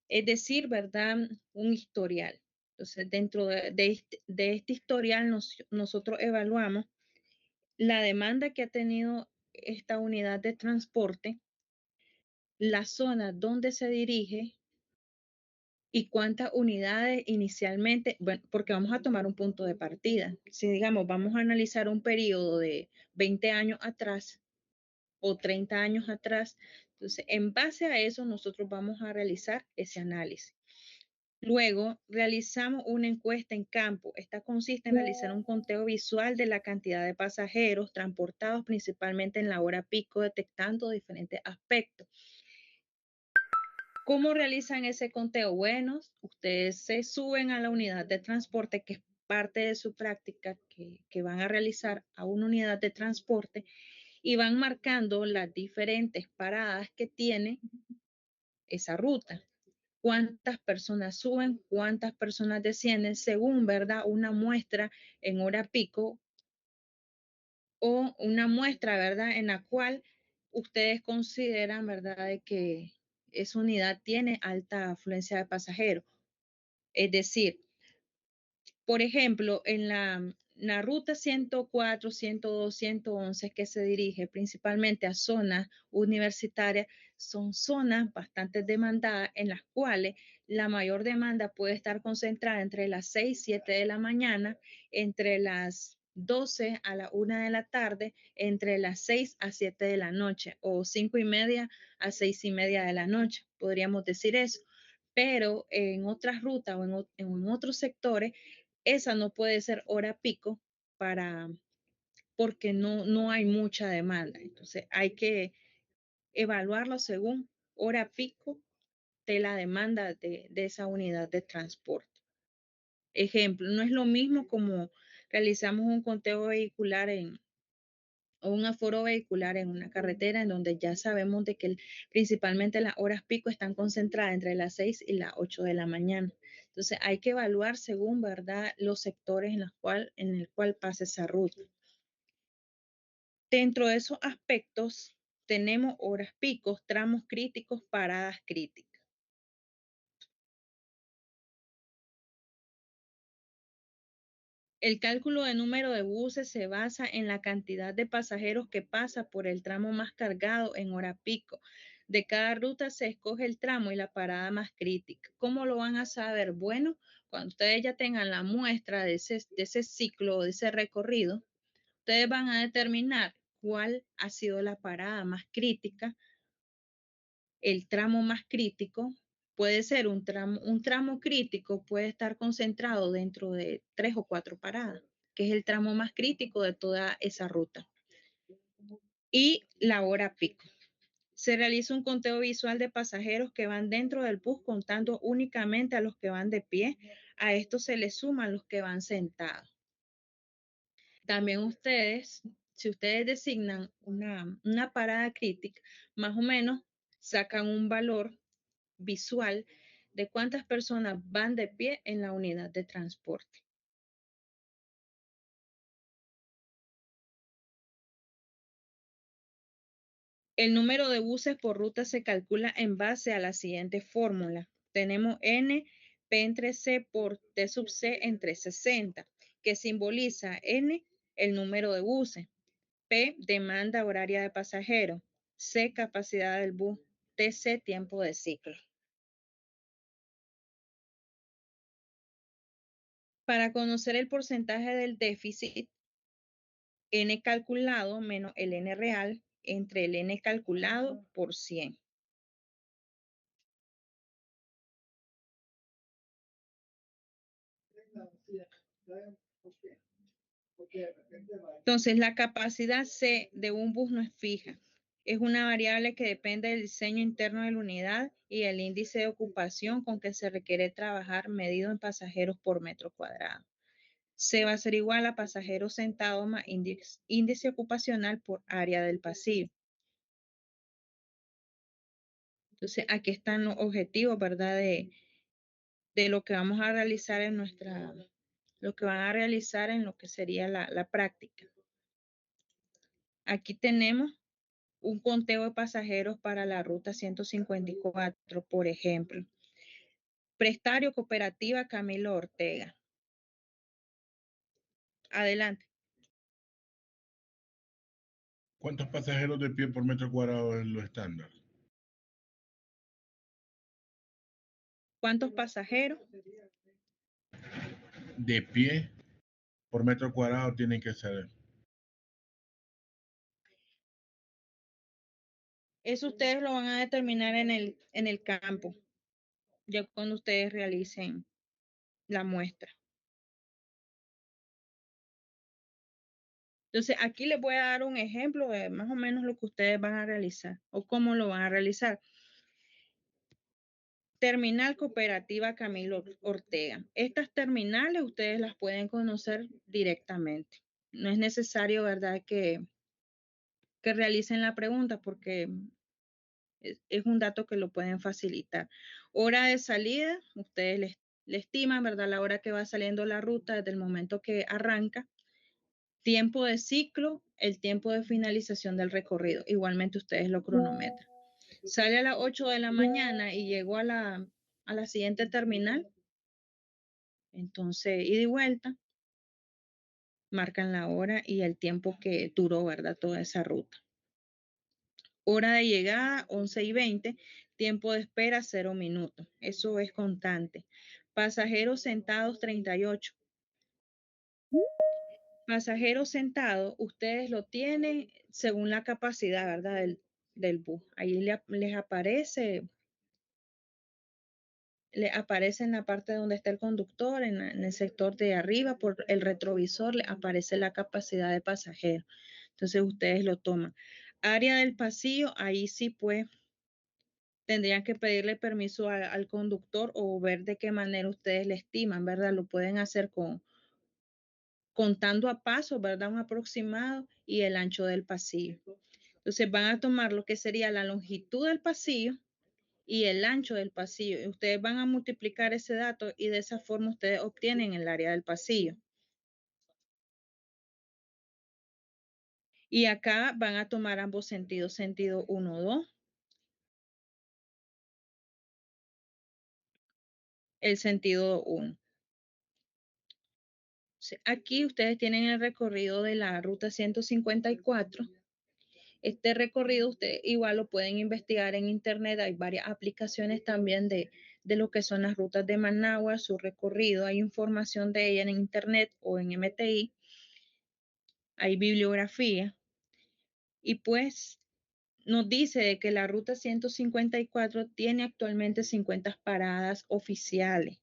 Es decir, ¿verdad? Un historial. Entonces, dentro de este historial nosotros evaluamos la demanda que ha tenido esta unidad de transporte, la zona donde se dirige y cuántas unidades inicialmente, bueno, porque vamos a tomar un punto de partida. Si digamos, vamos a analizar un periodo de 20 años atrás o 30 años atrás, entonces en base a eso nosotros vamos a realizar ese análisis. Luego realizamos una encuesta en campo. Esta consiste en realizar un conteo visual de la cantidad de pasajeros transportados principalmente en la hora pico, detectando diferentes aspectos. ¿Cómo realizan ese conteo? Bueno, ustedes se suben a la unidad de transporte, que es parte de su práctica que van a realizar a una unidad de transporte y van marcando las diferentes paradas que tiene esa ruta. Cuántas personas suben, cuántas personas descienden, según, ¿verdad? Una muestra en hora pico o una muestra, ¿verdad? En la cual ustedes consideran, ¿verdad? De que esa unidad tiene alta afluencia de pasajeros. Es decir, por ejemplo, en la ruta 104, 102, 111 que se dirige principalmente a zonas universitarias, son zonas bastante demandadas en las cuales la mayor demanda puede estar concentrada entre las 6 y 7 de la mañana, entre las 12 a la 1 de la tarde, entre las 6 a 7 de la noche o 5 y media a 6 y media de la noche, podríamos decir eso. Pero en otras rutas o en otros sectores, esa no puede ser hora pico para, porque no hay mucha demanda. Entonces hay que evaluarlo según hora pico de la demanda de esa unidad de transporte. Ejemplo, no es lo mismo como realizamos un conteo vehicular o un aforo vehicular en una carretera en donde ya sabemos de que principalmente las horas pico están concentradas entre las 6 y las 8 de la mañana. Entonces hay que evaluar según, ¿verdad?, los sectores en el cual pasa esa ruta. Dentro de esos aspectos tenemos horas picos, tramos críticos, paradas críticas. El cálculo de número de buses se basa en la cantidad de pasajeros que pasa por el tramo más cargado en hora pico. De cada ruta se escoge el tramo y la parada más crítica. ¿Cómo lo van a saber? Bueno, cuando ustedes ya tengan la muestra de ese ciclo, de ese recorrido, ustedes van a determinar cuál ha sido la parada más crítica, el tramo más crítico. Puede ser un tramo crítico, puede estar concentrado dentro de 3 o 4 paradas, que es el tramo más crítico de toda esa ruta. Y la hora pico. Se realiza un conteo visual de pasajeros que van dentro del bus, contando únicamente a los que van de pie. A esto se les suman los que van sentados. También ustedes, si ustedes designan una parada crítica, más o menos sacan un valor visual de cuántas personas van de pie en la unidad de transporte. El número de buses por ruta se calcula en base a la siguiente fórmula. Tenemos N P entre C por T sub C entre 60, que simboliza N, el número de buses, P, demanda horaria de pasajeros, C, capacidad del bus, TC, tiempo de ciclo. Para conocer el porcentaje del déficit, N calculado menos el N real entre el N calculado por 100. Entonces, la capacidad C de un bus no es fija. Es una variable que depende del diseño interno de la unidad y el índice de ocupación con que se requiere trabajar medido en pasajeros por metro cuadrado. C va a ser igual a pasajeros sentados más índice ocupacional por área del pasillo. Entonces, aquí están los objetivos, ¿verdad? De lo que vamos a realizar en lo que van a realizar en lo que sería la práctica. Aquí tenemos un conteo de pasajeros para la ruta 154, por ejemplo. Prestario Cooperativa Camilo Ortega. Adelante. ¿Cuántos pasajeros de pie por metro cuadrado es lo estándar? ¿Cuántos pasajeros? De pie por metro cuadrado tienen que ser. Eso ustedes lo van a determinar en el campo, ya cuando ustedes realicen la muestra. Entonces, aquí les voy a dar un ejemplo de más o menos lo que ustedes van a realizar o cómo lo van a realizar. Terminal Cooperativa Camilo Ortega. Estas terminales ustedes las pueden conocer directamente. No es necesario, ¿verdad?, que realicen la pregunta porque es un dato que lo pueden facilitar. Hora de salida, ustedes le estiman, ¿verdad?, la hora que va saliendo la ruta desde el momento que arranca. Tiempo de ciclo, el tiempo de finalización del recorrido. Igualmente ustedes lo cronometran. Sale a las 8 de la mañana y llegó a la siguiente terminal. Entonces, ida y vuelta, marcan la hora y el tiempo que duró, ¿verdad?, toda esa ruta. Hora de llegada, 11:20. Tiempo de espera, 0 minutos. Eso es constante. Pasajeros sentados, 38. Pasajeros sentados, ustedes lo tienen según la capacidad, ¿verdad?, del bus. Ahí les aparece en la parte donde está el conductor, en el sector de arriba, por el retrovisor, le aparece la capacidad de pasajeros. Entonces ustedes lo toman. Área del pasillo, ahí sí pues tendrían que pedirle permiso al conductor o ver de qué manera ustedes le estiman, ¿verdad? Lo pueden hacer contando a paso, ¿verdad? Un aproximado y el ancho del pasillo. Entonces van a tomar lo que sería la longitud del pasillo y el ancho del pasillo. Y ustedes van a multiplicar ese dato y de esa forma ustedes obtienen el área del pasillo. Y acá van a tomar ambos sentidos, sentido 1, 2, el sentido 1. Aquí ustedes tienen el recorrido de la ruta 154. Este recorrido ustedes igual lo pueden investigar en internet. Hay varias aplicaciones también de lo que son las rutas de Managua, su recorrido. Hay información de ella en internet o en MTI. Hay bibliografía. Y pues nos dice de que la ruta 154 tiene actualmente 50 paradas oficiales,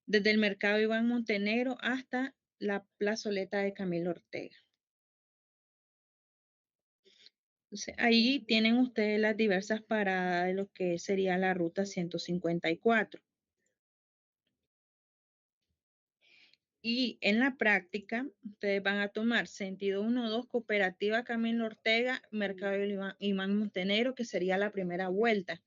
desde el Mercado Iván Montenegro hasta la plazoleta de Camilo Ortega. Entonces, ahí tienen ustedes las diversas paradas de lo que sería la ruta 154. Y en la práctica, ustedes van a tomar sentido 1, 2, Cooperativa Camilo Ortega, Mercado Iván Montenegro, que sería la primera vuelta.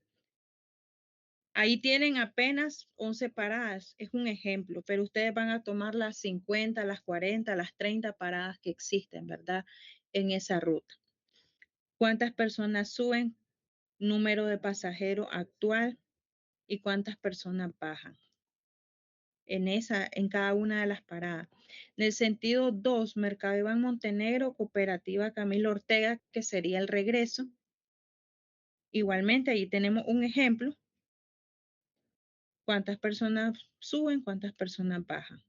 Ahí tienen apenas 11 paradas, es un ejemplo, pero ustedes van a tomar las 50, las 40, las 30 paradas que existen, ¿verdad? En esa ruta. ¿Cuántas personas suben? Número de pasajeros actual y cuántas personas bajan en cada una de las paradas. En el sentido 2, Mercado Iván Montenegro, Cooperativa Camilo Ortega, que sería el regreso. Igualmente, ahí tenemos un ejemplo. ¿Cuántas personas suben? ¿Cuántas personas bajan?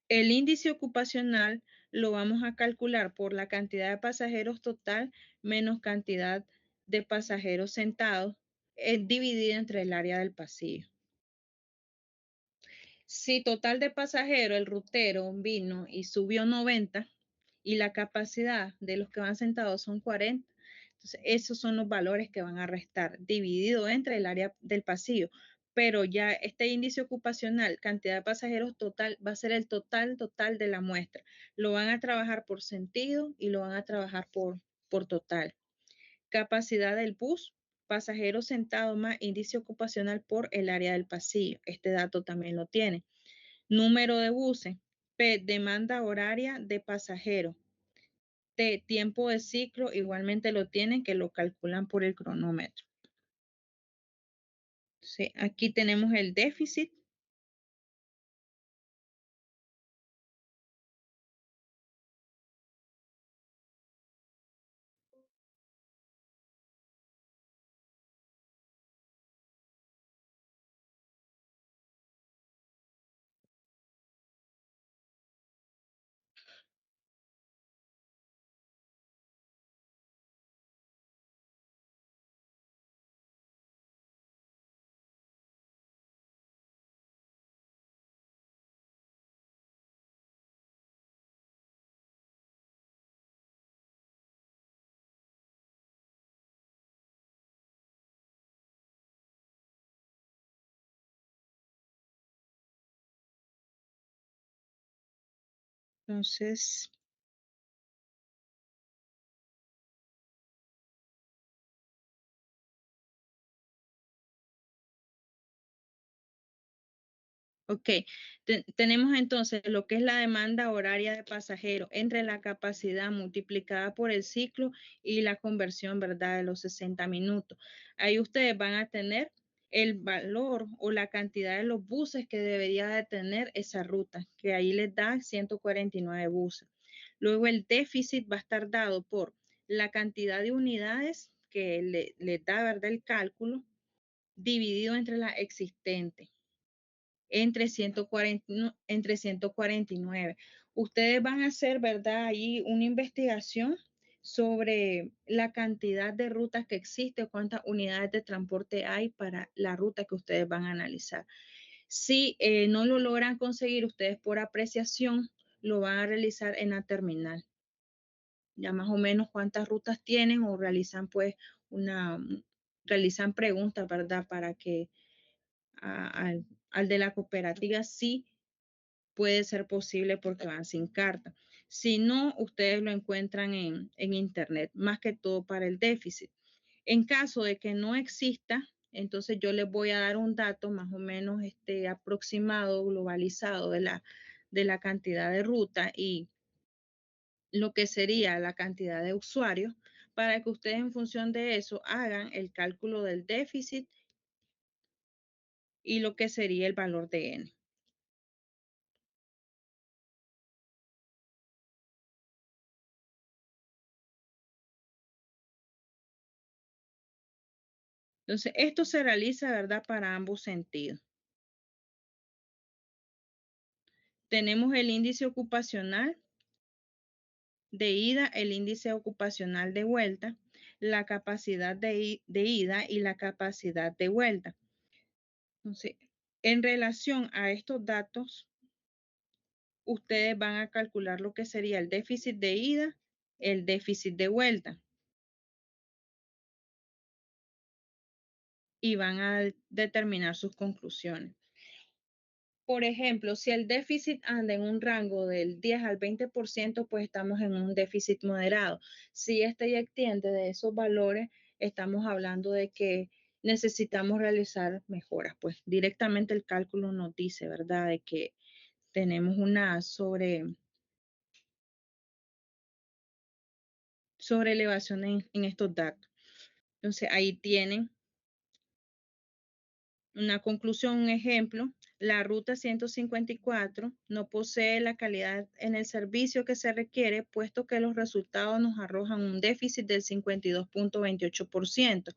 El índice ocupacional lo vamos a calcular por la cantidad de pasajeros total menos cantidad de pasajeros sentados, dividida entre el área del pasillo. Si total de pasajeros, el rutero vino y subió 90 y la capacidad de los que van sentados son 40, entonces esos son los valores que van a restar, dividido entre el área del pasillo. Pero ya este índice ocupacional, cantidad de pasajeros total, va a ser el total de la muestra. Lo van a trabajar por sentido y lo van a trabajar por total. Capacidad del bus, pasajeros sentados más índice ocupacional por el área del pasillo. Este dato también lo tiene. Número de buses. P, demanda horaria de pasajeros. T, tiempo de ciclo, igualmente lo tienen, que lo calculan por el cronómetro. Sí, aquí tenemos el déficit. Entonces, ok, tenemos entonces lo que es la demanda horaria de pasajeros entre la capacidad multiplicada por el ciclo y la conversión, ¿verdad? De los 60 minutos. Ahí ustedes van a tener el valor o la cantidad de los buses que debería de tener esa ruta, que ahí les da 149 buses. Luego el déficit va a estar dado por la cantidad de unidades que le da, ¿verdad? El cálculo dividido entre las existentes entre 149. Ustedes van a hacer, ¿verdad? Ahí una investigación sobre la cantidad de rutas que existe o cuántas unidades de transporte hay para la ruta que ustedes van a analizar. Si no lo logran conseguir ustedes por apreciación, lo van a realizar en la terminal. ya más o menos cuántas rutas tienen o realizan pues realizan preguntas, ¿verdad? Para que al de la cooperativa sí puede ser posible porque van sin carta. Si no, ustedes lo encuentran en internet, más que todo para el déficit. En caso de que no exista, entonces yo les voy a dar un dato más o menos aproximado, globalizado de la cantidad de ruta y lo que sería la cantidad de usuarios para que ustedes en función de eso hagan el cálculo del déficit y lo que sería el valor de N. Entonces, esto se realiza, ¿verdad?, para ambos sentidos. Tenemos el índice ocupacional de ida, el índice ocupacional de vuelta, la capacidad de ida y la capacidad de vuelta. Entonces, en relación a estos datos, ustedes van a calcular lo que sería el déficit de ida, el déficit de vuelta. Y van a determinar sus conclusiones. Por ejemplo, si el déficit anda en un rango del 10 al 20%, pues estamos en un déficit moderado. Si este ya extiende de esos valores, estamos hablando de que necesitamos realizar mejoras. Pues directamente el cálculo nos dice, ¿verdad?, de que tenemos una sobre elevación en estos datos. Entonces, ahí tienen una conclusión, un ejemplo. La ruta 154 no posee la calidad en el servicio que se requiere, puesto que los resultados nos arrojan un déficit del 52.28%.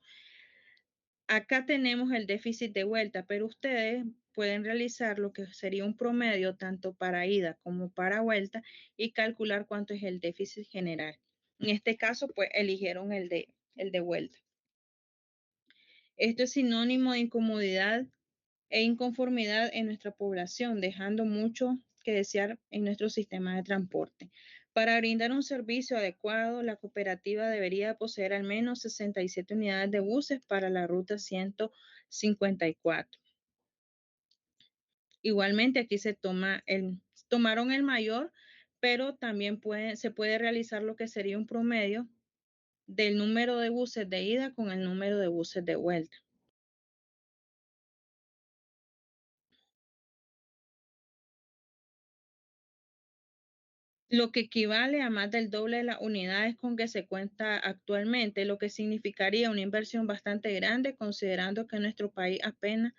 Acá tenemos el déficit de vuelta, pero ustedes pueden realizar lo que sería un promedio tanto para ida como para vuelta y calcular cuánto es el déficit general. En este caso, pues eligieron el de vuelta. Esto es sinónimo de incomodidad e inconformidad en nuestra población, dejando mucho que desear en nuestro sistema de transporte. Para brindar un servicio adecuado, la cooperativa debería poseer al menos 67 unidades de buses para la ruta 154. Igualmente aquí tomaron el mayor, pero también se puede realizar lo que sería un promedio del número de buses de ida con el número de buses de vuelta. Lo que equivale a más del doble de las unidades con que se cuenta actualmente, lo que significaría una inversión bastante grande considerando que nuestro país apenas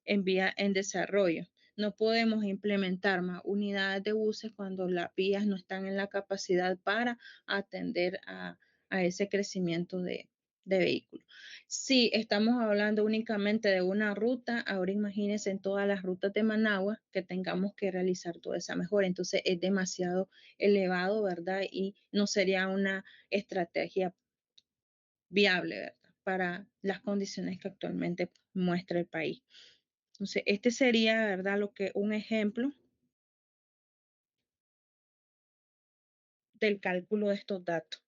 en vía en desarrollo. No podemos implementar más unidades de buses cuando las vías no están en la capacidad para atender a ese crecimiento de vehículos. Si estamos hablando únicamente de una ruta, ahora imagínense en todas las rutas de Managua que tengamos que realizar toda esa mejora. Entonces es demasiado elevado, ¿verdad? Y no sería una estrategia viable, ¿verdad?, para las condiciones que actualmente muestra el país. Entonces, este sería, ¿verdad?, un ejemplo del cálculo de estos datos.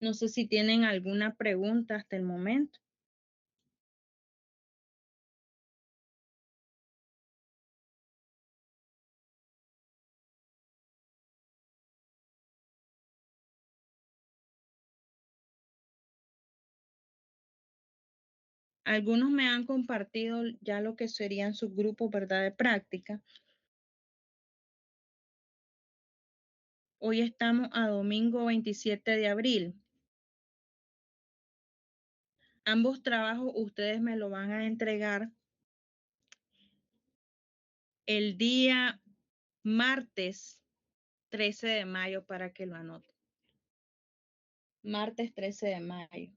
No sé si tienen alguna pregunta hasta el momento. Algunos me han compartido ya lo que serían sus grupos, ¿verdad?, de práctica. Hoy estamos a domingo 27 de abril. Ambos trabajos ustedes me lo van a entregar el día martes 13 de mayo para que lo anoten. Martes 13 de mayo.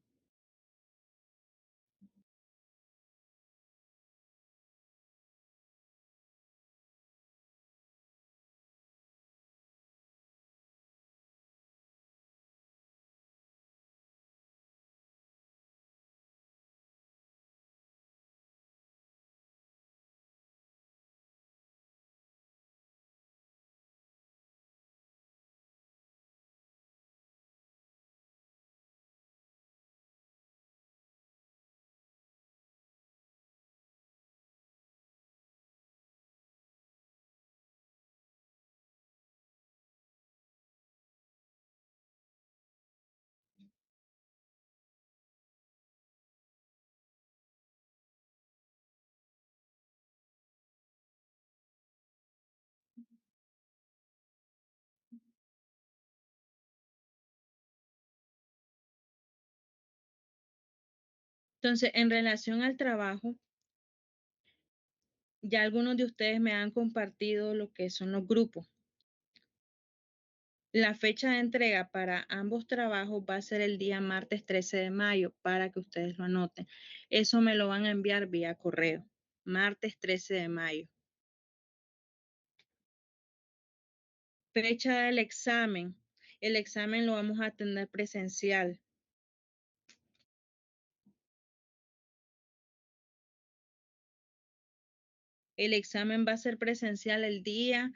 Entonces, en relación al trabajo, ya algunos de ustedes me han compartido lo que son los grupos. La fecha de entrega para ambos trabajos va a ser el día martes 13 de mayo para que ustedes lo anoten. Eso me lo van a enviar vía correo. Martes 13 de mayo. Fecha del examen. El examen lo vamos a tener presencial. El examen va a ser presencial el día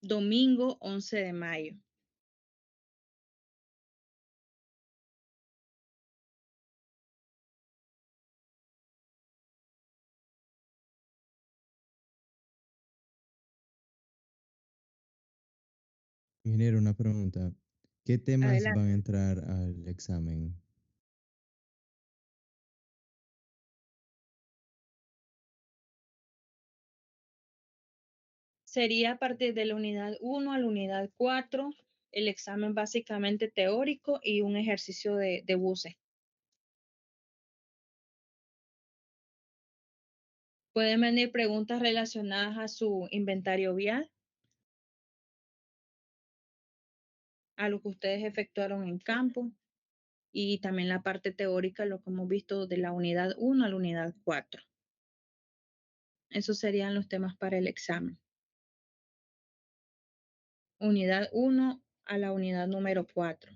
domingo 11 de mayo. Ingeniero, una pregunta. ¿Qué temas van a Adelante. entrar al examen? Sería a partir de la unidad 1 a la unidad 4, el examen básicamente teórico y un ejercicio de buses. Pueden venir preguntas relacionadas a su inventario vial, a lo que ustedes efectuaron en campo y también la parte teórica, lo que hemos visto de la unidad 1 a la unidad 4. Esos serían los temas para el examen. Unidad 1 a la unidad número 4.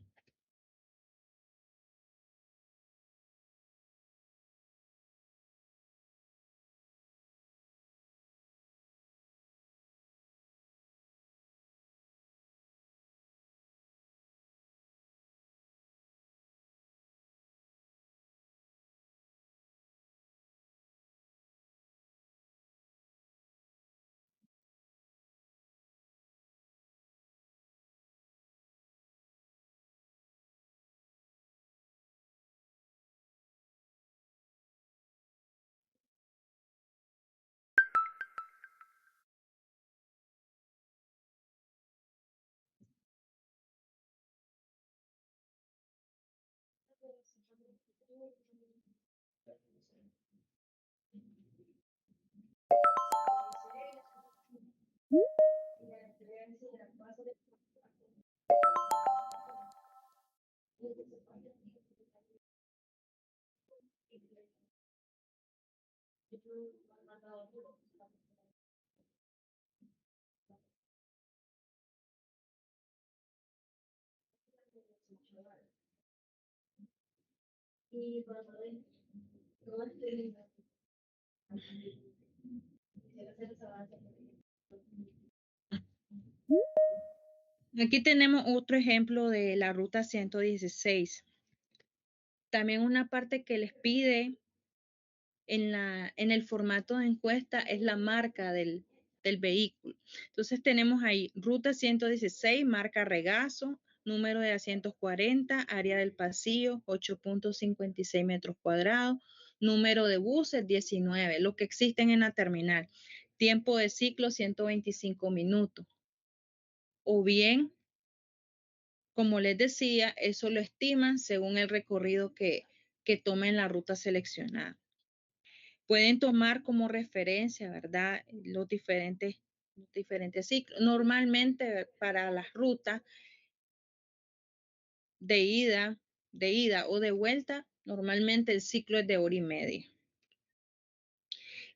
Aquí tenemos otro ejemplo de la ruta 116. También una parte que les pide en el formato de encuesta es la marca del vehículo. Entonces tenemos ahí ruta 116, marca regazo, número de asientos 40, área del pasillo 8.56 metros cuadrados, número de buses 19, lo que existen en la terminal. Tiempo de ciclo 125 minutos. O bien, como les decía, eso lo estiman según el recorrido que tomen la ruta seleccionada. Pueden tomar como referencia, ¿verdad? Los diferentes ciclos. Normalmente para las rutas de ida o de vuelta, normalmente el ciclo es de hora y media.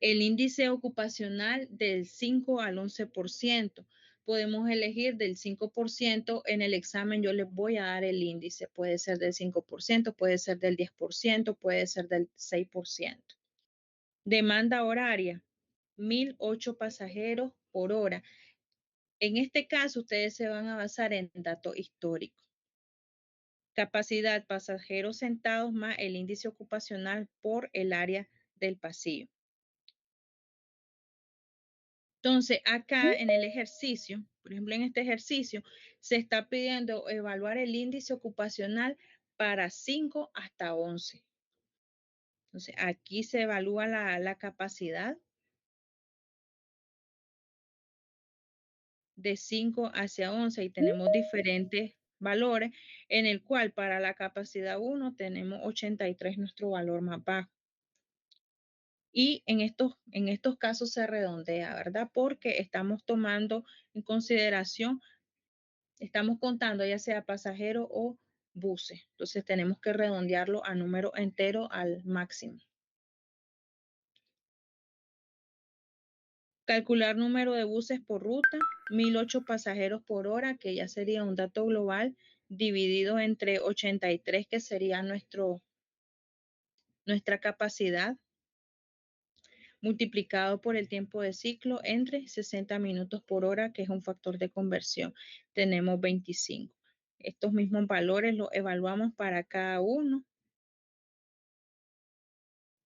El índice ocupacional del 5 al 11%. Podemos elegir del 5%. En el examen yo les voy a dar el índice. Puede ser del 5%, puede ser del 10%, puede ser del 6%. Demanda horaria, 1.008 pasajeros por hora. En este caso, ustedes se van a basar en datos históricos. Capacidad, pasajeros sentados más el índice ocupacional por el área del pasillo. Entonces, acá en el ejercicio, por ejemplo, en este ejercicio, se está pidiendo evaluar el índice ocupacional para 5 hasta 11. Entonces, aquí se evalúa la capacidad de 5 hacia 11 y tenemos diferentes valores, en el cual para la capacidad 1 tenemos 83, nuestro valor más bajo. Y en estos casos se redondea, ¿verdad? Porque estamos tomando en consideración, estamos contando ya sea pasajero o buses. Entonces tenemos que redondearlo a número entero al máximo. Calcular número de buses por ruta, 1008 pasajeros por hora, que ya sería un dato global, dividido entre 83, que sería nuestra capacidad, multiplicado por el tiempo de ciclo entre 60 minutos por hora, que es un factor de conversión. Tenemos 25. Estos mismos valores los evaluamos para cada uno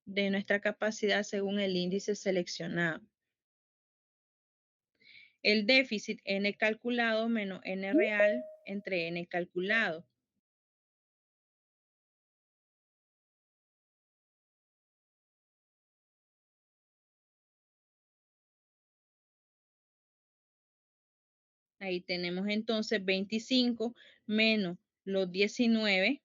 de nuestra capacidad según el índice seleccionado. El déficit n calculado menos n real entre n calculado. Ahí tenemos entonces 25 menos los 19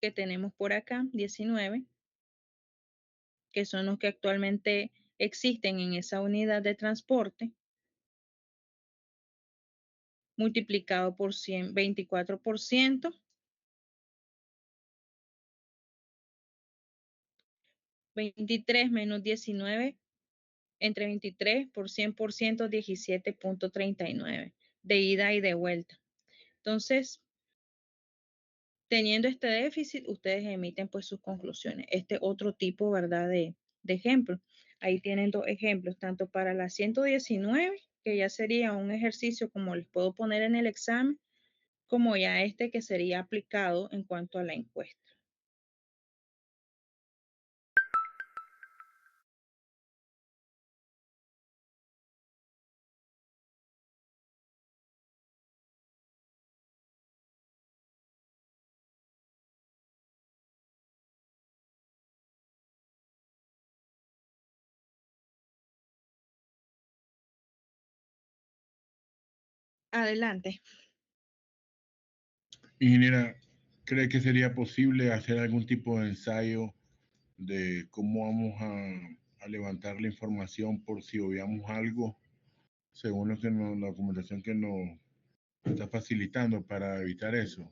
que tenemos por acá, 19, que son los que actualmente existen en esa unidad de transporte, multiplicado por 100, 24%, 23 menos 19, entre 23 por 100%, 17.39, de ida y de vuelta. Entonces, teniendo este déficit, ustedes emiten pues sus conclusiones. Este otro tipo, ¿verdad? De ejemplo. Ahí tienen dos ejemplos, tanto para la 119, que ya sería un ejercicio como les puedo poner en el examen, como ya este que sería aplicado en cuanto a la encuesta. Adelante. Ingeniera, ¿cree que sería posible hacer algún tipo de ensayo de cómo vamos a levantar la información por si obviamos algo, según lo que la documentación que nos está facilitando para evitar eso?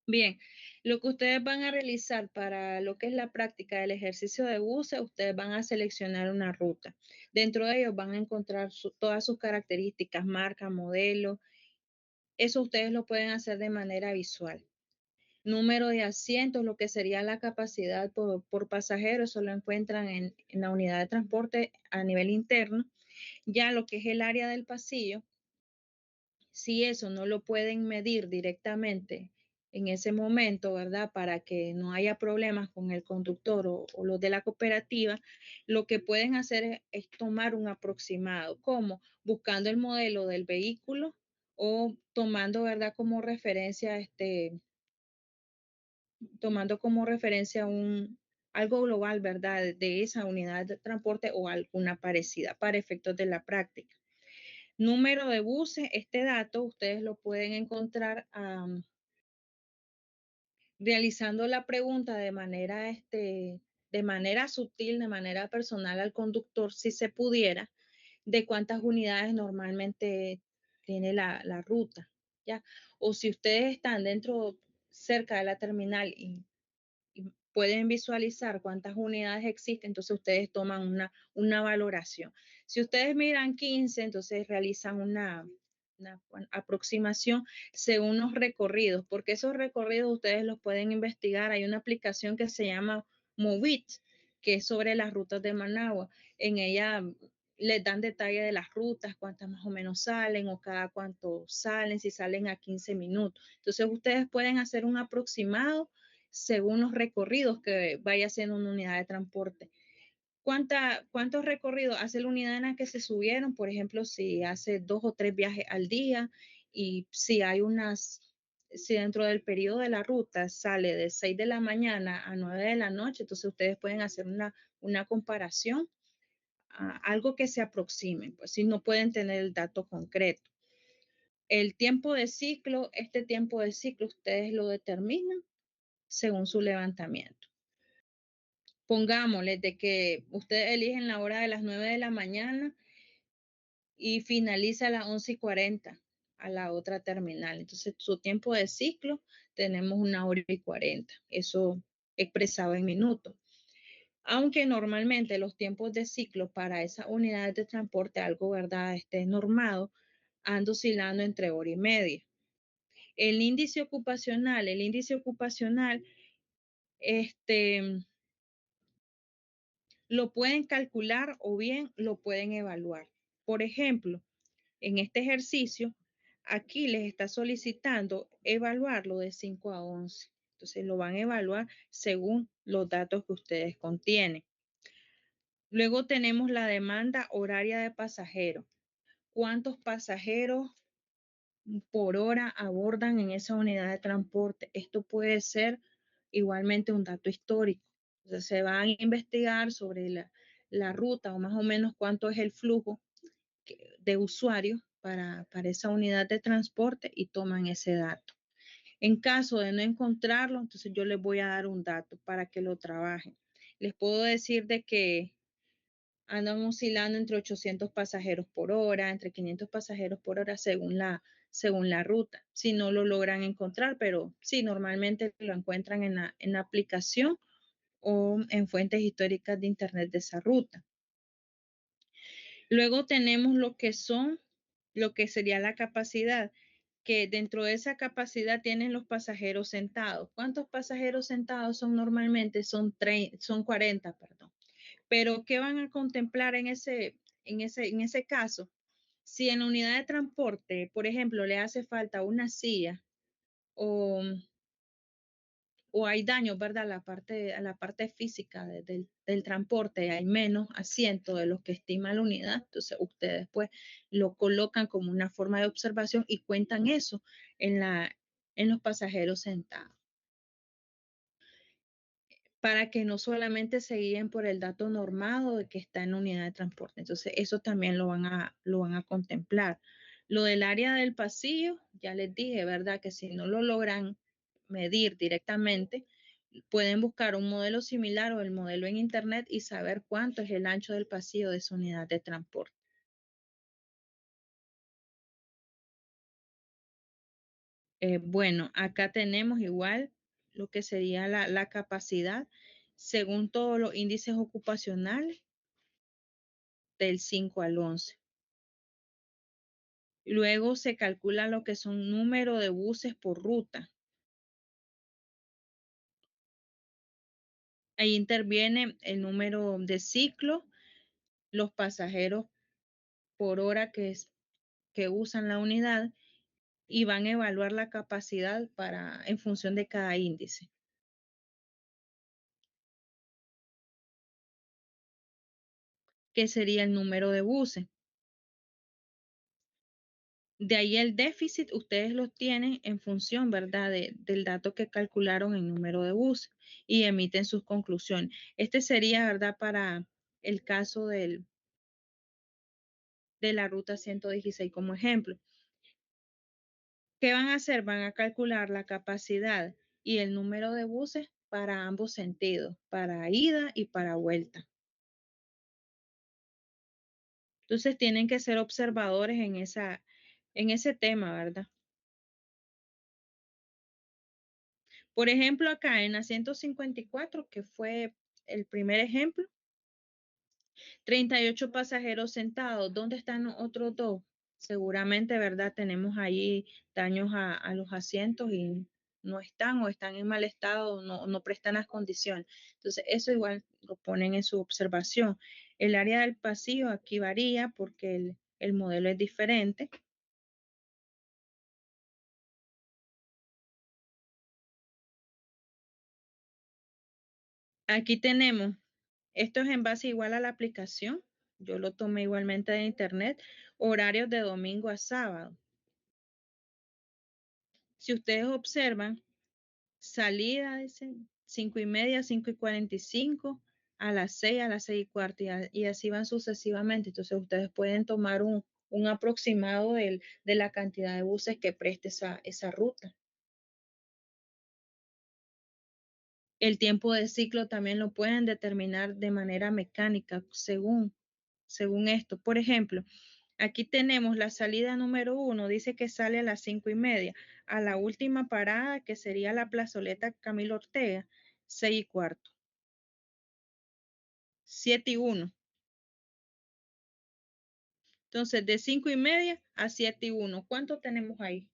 Bien, lo que ustedes van a realizar para lo que es la práctica del ejercicio de buceo, ustedes van a seleccionar una ruta. Dentro de ellos van a encontrar todas sus características, marca, modelo. Eso ustedes lo pueden hacer de manera visual. Número de asientos, lo que sería la capacidad por pasajero, eso lo encuentran en la unidad de transporte a nivel interno. Ya lo que es el área del pasillo, si eso no lo pueden medir directamente en ese momento, ¿verdad? Para que no haya problemas con el conductor o los de la cooperativa, lo que pueden hacer es tomar un aproximado, como buscando el modelo del vehículo o tomando, ¿verdad? Como referencia, tomando como referencia algo global, ¿verdad? De esa unidad de transporte o alguna parecida para efectos de la práctica. Número de buses, este dato ustedes lo pueden encontrar realizando la pregunta de manera sutil, de manera personal al conductor, si se pudiera, de cuántas unidades normalmente tiene la ruta, ¿ya? O si ustedes están cerca de la terminal y pueden visualizar cuántas unidades existen, entonces ustedes toman una valoración. Si ustedes miran 15, entonces realizan una aproximación según los recorridos, porque esos recorridos ustedes los pueden investigar. Hay una aplicación que se llama Movit, que es sobre las rutas de Managua. En ella les dan detalle de las rutas, cuántas más o menos salen o cada cuánto salen, si salen a 15 minutos. Entonces ustedes pueden hacer un aproximado según los recorridos que vaya haciendo una unidad de transporte. ¿Cuántos recorridos hace la unidad en la que se subieron? Por ejemplo, si hace 2 o 3 viajes al día y si dentro del periodo de la ruta sale de 6 de la mañana a 9 de la noche, entonces ustedes pueden hacer una comparación algo que se aproxime, pues si no pueden tener el dato concreto. El tiempo de ciclo, este tiempo de ciclo ustedes lo determinan según su levantamiento. Pongámosle de que ustedes eligen la hora de las 9 de la mañana y finaliza a las 11:40 a la otra terminal. Entonces, su tiempo de ciclo tenemos 1 hora y 40. Eso expresado en minutos. Aunque normalmente los tiempos de ciclo para esas unidades de transporte, algo, ¿verdad?, normado, ando oscilando entre 1 hora y media. El índice ocupacional, lo pueden calcular o bien lo pueden evaluar. Por ejemplo, en este ejercicio, aquí les está solicitando evaluarlo de 5 a 11. Entonces lo van a evaluar según los datos que ustedes contienen. Luego tenemos la demanda horaria de pasajeros. ¿Cuántos pasajeros por hora abordan en esa unidad de transporte? Esto puede ser igualmente un dato histórico. Entonces se va a investigar sobre la ruta o más o menos cuánto es el flujo de usuarios para esa unidad de transporte y toman ese dato. En caso de no encontrarlo, entonces yo les voy a dar un dato para que lo trabajen. Les puedo decir de que andan oscilando entre 800 pasajeros por hora, entre 500 pasajeros por hora según la ruta. Si no lo logran encontrar, pero sí, normalmente lo encuentran en la aplicación o en fuentes históricas de internet de esa ruta. Luego tenemos lo que sería la capacidad, que dentro de esa capacidad tienen los pasajeros sentados. ¿Cuántos pasajeros sentados son normalmente? Son 40, perdón. Pero ¿qué van a contemplar en ese caso? Si en la unidad de transporte, por ejemplo, le hace falta una silla o hay daños, ¿verdad? A la parte física del transporte, hay menos asientos de los que estima la unidad, entonces ustedes pues lo colocan como una forma de observación y cuentan eso en los pasajeros sentados, para que no solamente se guíen por el dato normado de que está en la unidad de transporte. Entonces, eso también lo van a contemplar. Lo del área del pasillo, ya les dije, ¿verdad? Que si no lo logran medir directamente, pueden buscar un modelo similar o el modelo en internet y saber cuánto es el ancho del pasillo de esa unidad de transporte. Bueno, acá tenemos igual lo que sería la capacidad según todos los índices ocupacionales del 5 al 11. Luego se calcula lo que son número de buses por ruta. Ahí interviene el número de ciclos, los pasajeros por hora que usan la unidad y van a evaluar la capacidad en función de cada índice. ¿Qué sería el número de buses? De ahí el déficit, ustedes lo tienen en función, ¿verdad?, del dato que calcularon en número de buses y emiten sus conclusiones. Este sería, ¿verdad?, para el caso de la ruta 116 como ejemplo. ¿Qué van a hacer? Van a calcular la capacidad y el número de buses para ambos sentidos, para ida y para vuelta. Entonces tienen que ser observadores en ese tema, ¿verdad? Por ejemplo, acá en la 154, que fue el primer ejemplo, 38 pasajeros sentados. ¿Dónde están los otros dos? Seguramente, ¿verdad? Tenemos ahí daños a los asientos y no están o están en mal estado, no prestan las condiciones. Entonces, eso igual lo ponen en su observación. El área del pasillo aquí varía porque el modelo es diferente. Aquí tenemos, esto es en base igual a la aplicación. Yo lo tomé igualmente de internet, horarios de domingo a sábado. Si ustedes observan, salida, dicen 5:30, 5:45, a las 6, a las 6:15 y así van sucesivamente. Entonces ustedes pueden tomar un aproximado de la cantidad de buses que preste esa ruta. El tiempo de ciclo también lo pueden determinar de manera mecánica según esto. Por ejemplo, aquí tenemos la salida número 1, dice que sale a las 5:30. A la última parada, que sería la plazoleta Camilo Ortega, 6:15. 7:01. Entonces, de 5:30 a 7:01. ¿Cuánto tenemos ahí?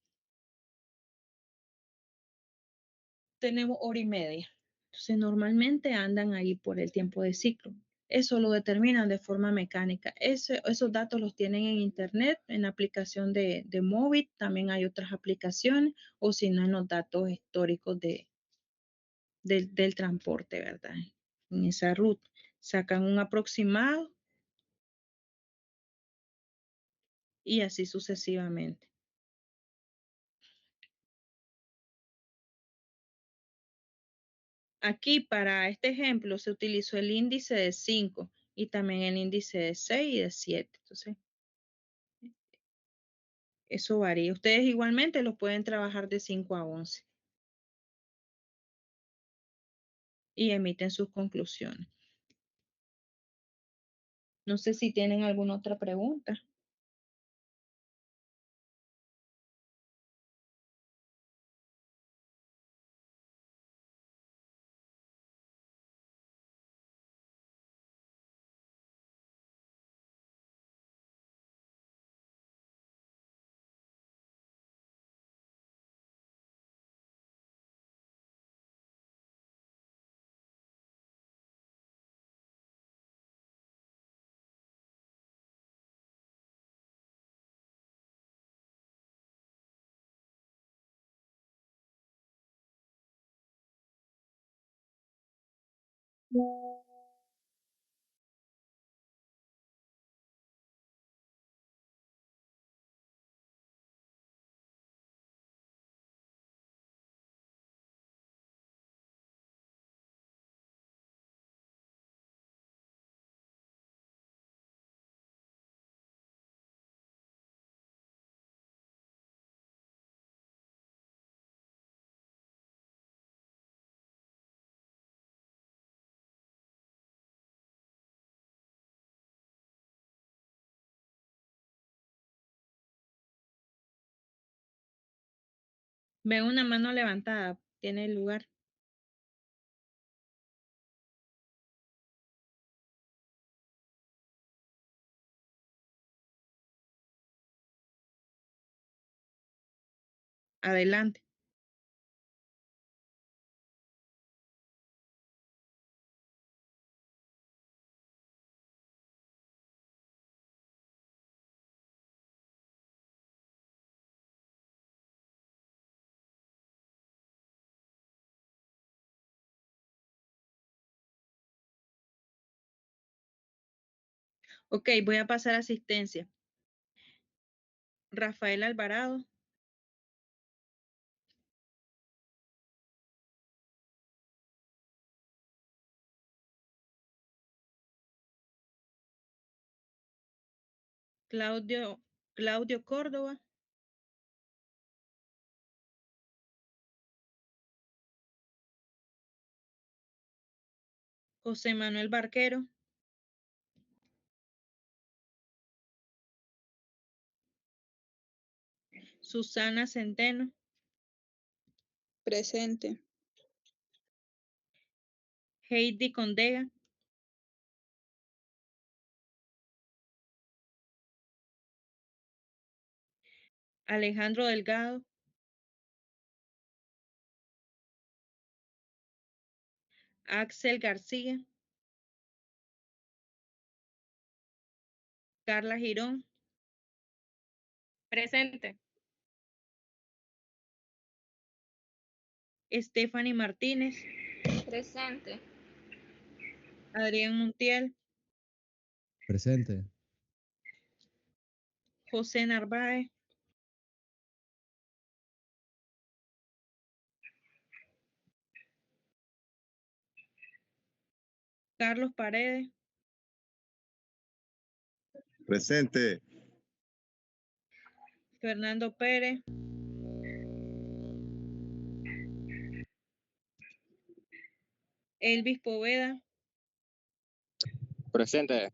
Tenemos 1:30. Entonces, normalmente andan ahí por el tiempo de ciclo. Eso lo determinan de forma mecánica. Esos datos los tienen en internet, en la aplicación de móvil. También hay otras aplicaciones, o si no, en los datos históricos del transporte, ¿verdad? En esa ruta. Sacan un aproximado y así sucesivamente. Aquí para este ejemplo se utilizó el índice de 5 y también el índice de 6 y de 7. Entonces, eso varía. Ustedes igualmente lo pueden trabajar de 5 a 11 y emiten sus conclusiones. No sé si tienen alguna otra pregunta. Veo una mano levantada. Tiene lugar. Adelante. Ok, voy a pasar asistencia. Rafael Alvarado, Claudio Córdoba, José Manuel Barquero, Susana Centeno, Presente. Heidi Condega, Alejandro Delgado, Axel García, Carla Girón, Presente. Stephanie Martínez, Presente. Adrián Montiel, Presente. José Narváez, Carlos Paredes, Presente. Fernando Pérez, Elvis Poveda, Presente.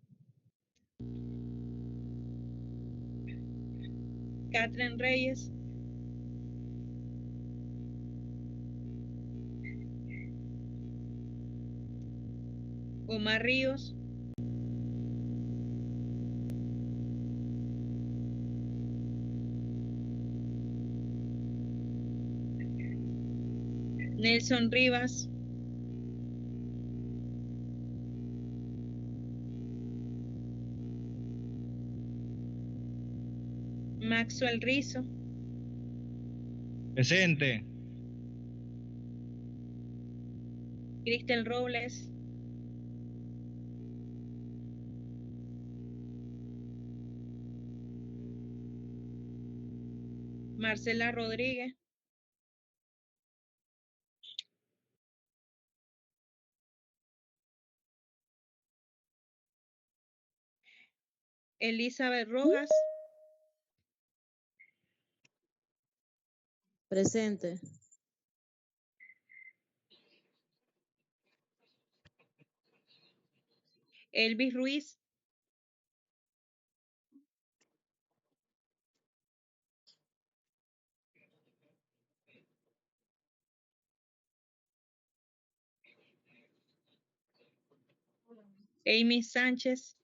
Catherine Reyes, Omar Ríos, Nelson Rivas, Maxwell Rizo, Presente. Cristel Robles, Marcela Rodríguez, Elizabeth Rojas, Presente. Elvis Ruiz, Amy Sánchez,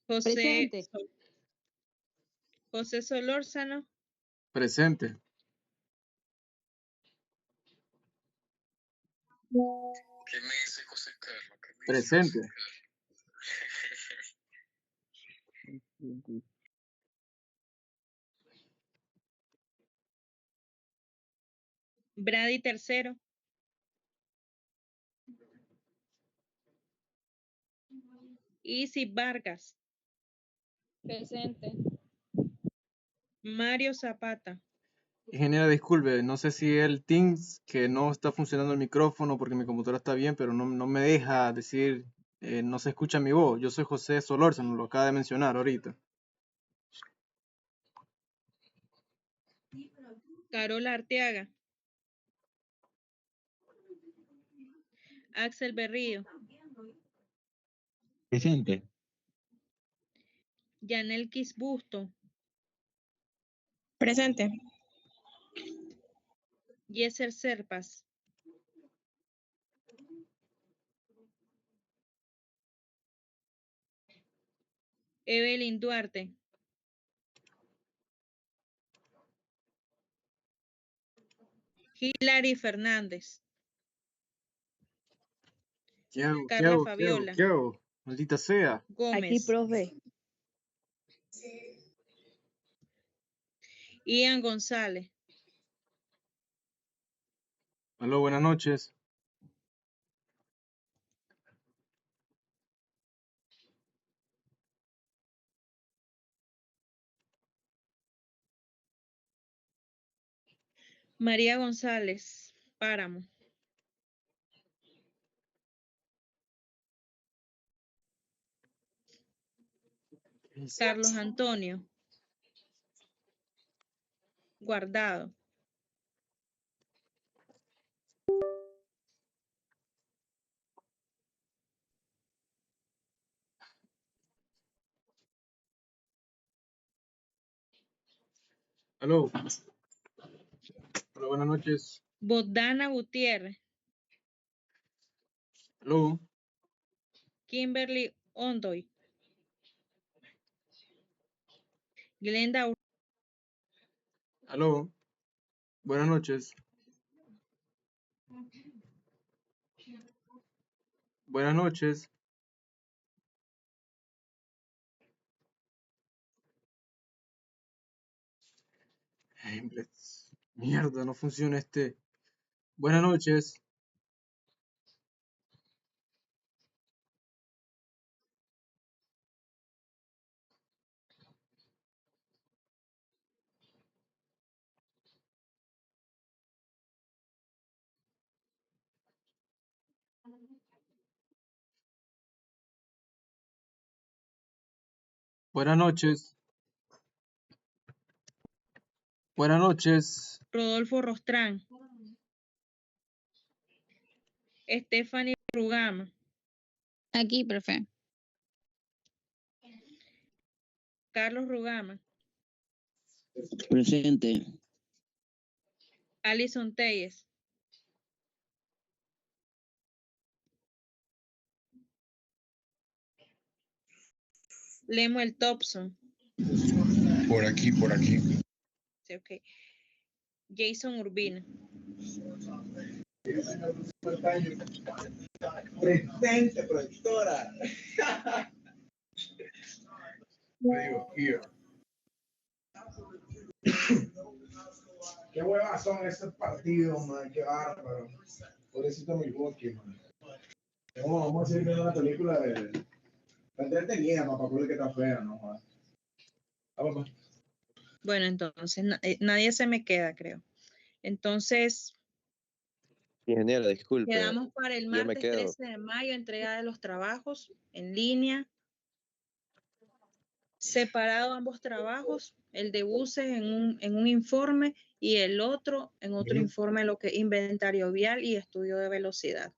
Presente. José Solórzano, Presente. ¿Qué me dice José Carlos? Presente. Brady Tercero, Isi Vargas, Presente. Mario Zapata, Ingeniera, disculpe, no sé si el Teams que no está funcionando el micrófono porque mi computadora está bien, pero no me deja decir, no se escucha mi voz. Yo soy José Solórzano, lo acaba de mencionar ahorita. Carola Arteaga, Axel Berrío, Presente. Yanel Busto, Presente. Yeser Serpas, Evelyn Duarte, Hilary Fernández, ¿Qué hago? ¿Qué Carla hago? ¿Qué hago? Fabiola, ¿Qué hago? Maldita sea. Aquí, Gómez, profe. Ian González, Aló, buenas noches. María González, Páramo, Carlos Antonio, Guardado, Aló. Aló, buenas noches. Bogdana Gutiérrez, Aló. Kimberly Ondoy, Glenda Aló. Buenas noches. Buenas noches. Mierda, no funciona este. Buenas noches. Buenas noches. Buenas noches. Rodolfo Rostrán. Stephanie Rugama. Aquí, profe. Carlos Rugama. Presente. Alison Telles. Lemuel Thompson. Por aquí, por aquí. Sí, okay. Jason Urbina. Presente, profesora. Qué huevas son estos partidos, man. Qué bárbaro. Pobrecito Milwaukee, man. Vamos a seguir viendo la película de. La entretenida, papá, porque está fea, ¿no? Vamos. Bueno, entonces nadie se me queda, creo. Entonces, Ingeniera, disculpe. quedamos para el martes quedo. 13 de mayo, entrega de los trabajos en línea. Separado ambos trabajos, el de buses en un informe y el otro en otro informe, lo que es inventario vial y estudio de velocidad.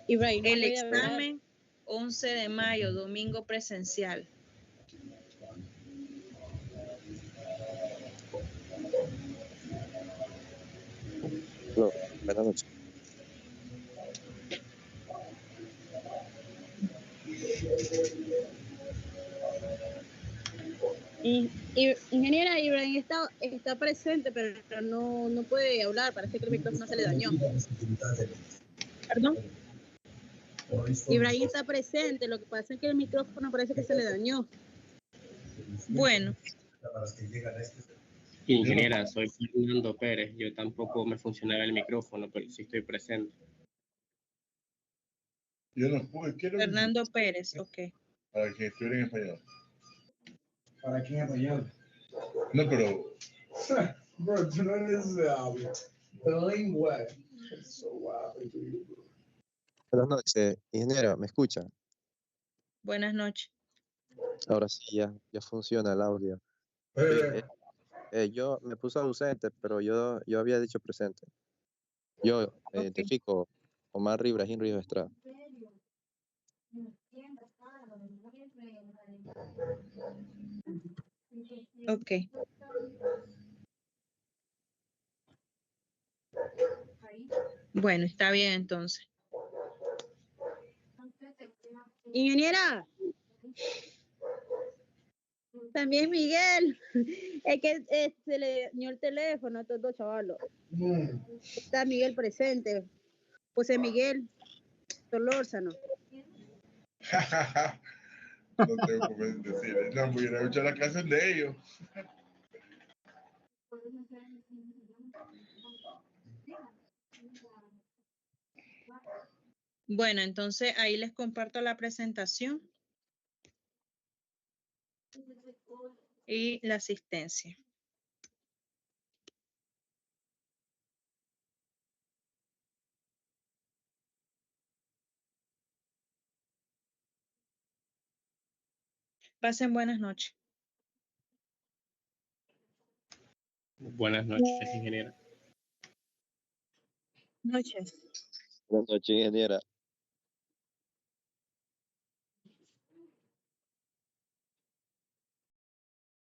Ibrahim, El examen 11 de mayo, domingo presencial. No, buenas noches. Ingeniera, Ibrahim está presente, pero no puede hablar, parece que el micrófono se le dañó. ¿Perdón? Ibrahim está presente, lo que pasa es que el micrófono parece que se le dañó. Bueno. Ingeniera, soy Fernando Pérez. Yo tampoco me funcionaba el micrófono, pero sí estoy presente. Yo no puedo. Fernando Pérez, ok. Para que estuviera en español. ¿Para quién en español? No, pero. Bro, tú no eres bilingüe. So wow, Buenas noches, ingeniera, ¿me escucha? Buenas noches. Ahora sí, ya funciona el audio. Yo me puse ausente, pero yo había dicho presente. Yo me identifico Omar Ibrahim Ríos Estrada. Ok. Bueno, está bien entonces. Ingeniera. También Miguel. Es que se le dañó el teléfono a estos dos chavalos. Está Miguel presente. José Miguel Solórzano. No tengo cómo decir. No, voy a ir a escuchar la clase de ellos. Bueno, entonces ahí les comparto la presentación y la asistencia. Pasen buenas noches. Buenas noches, ingeniera. Noches. Buenas noches, ingeniera.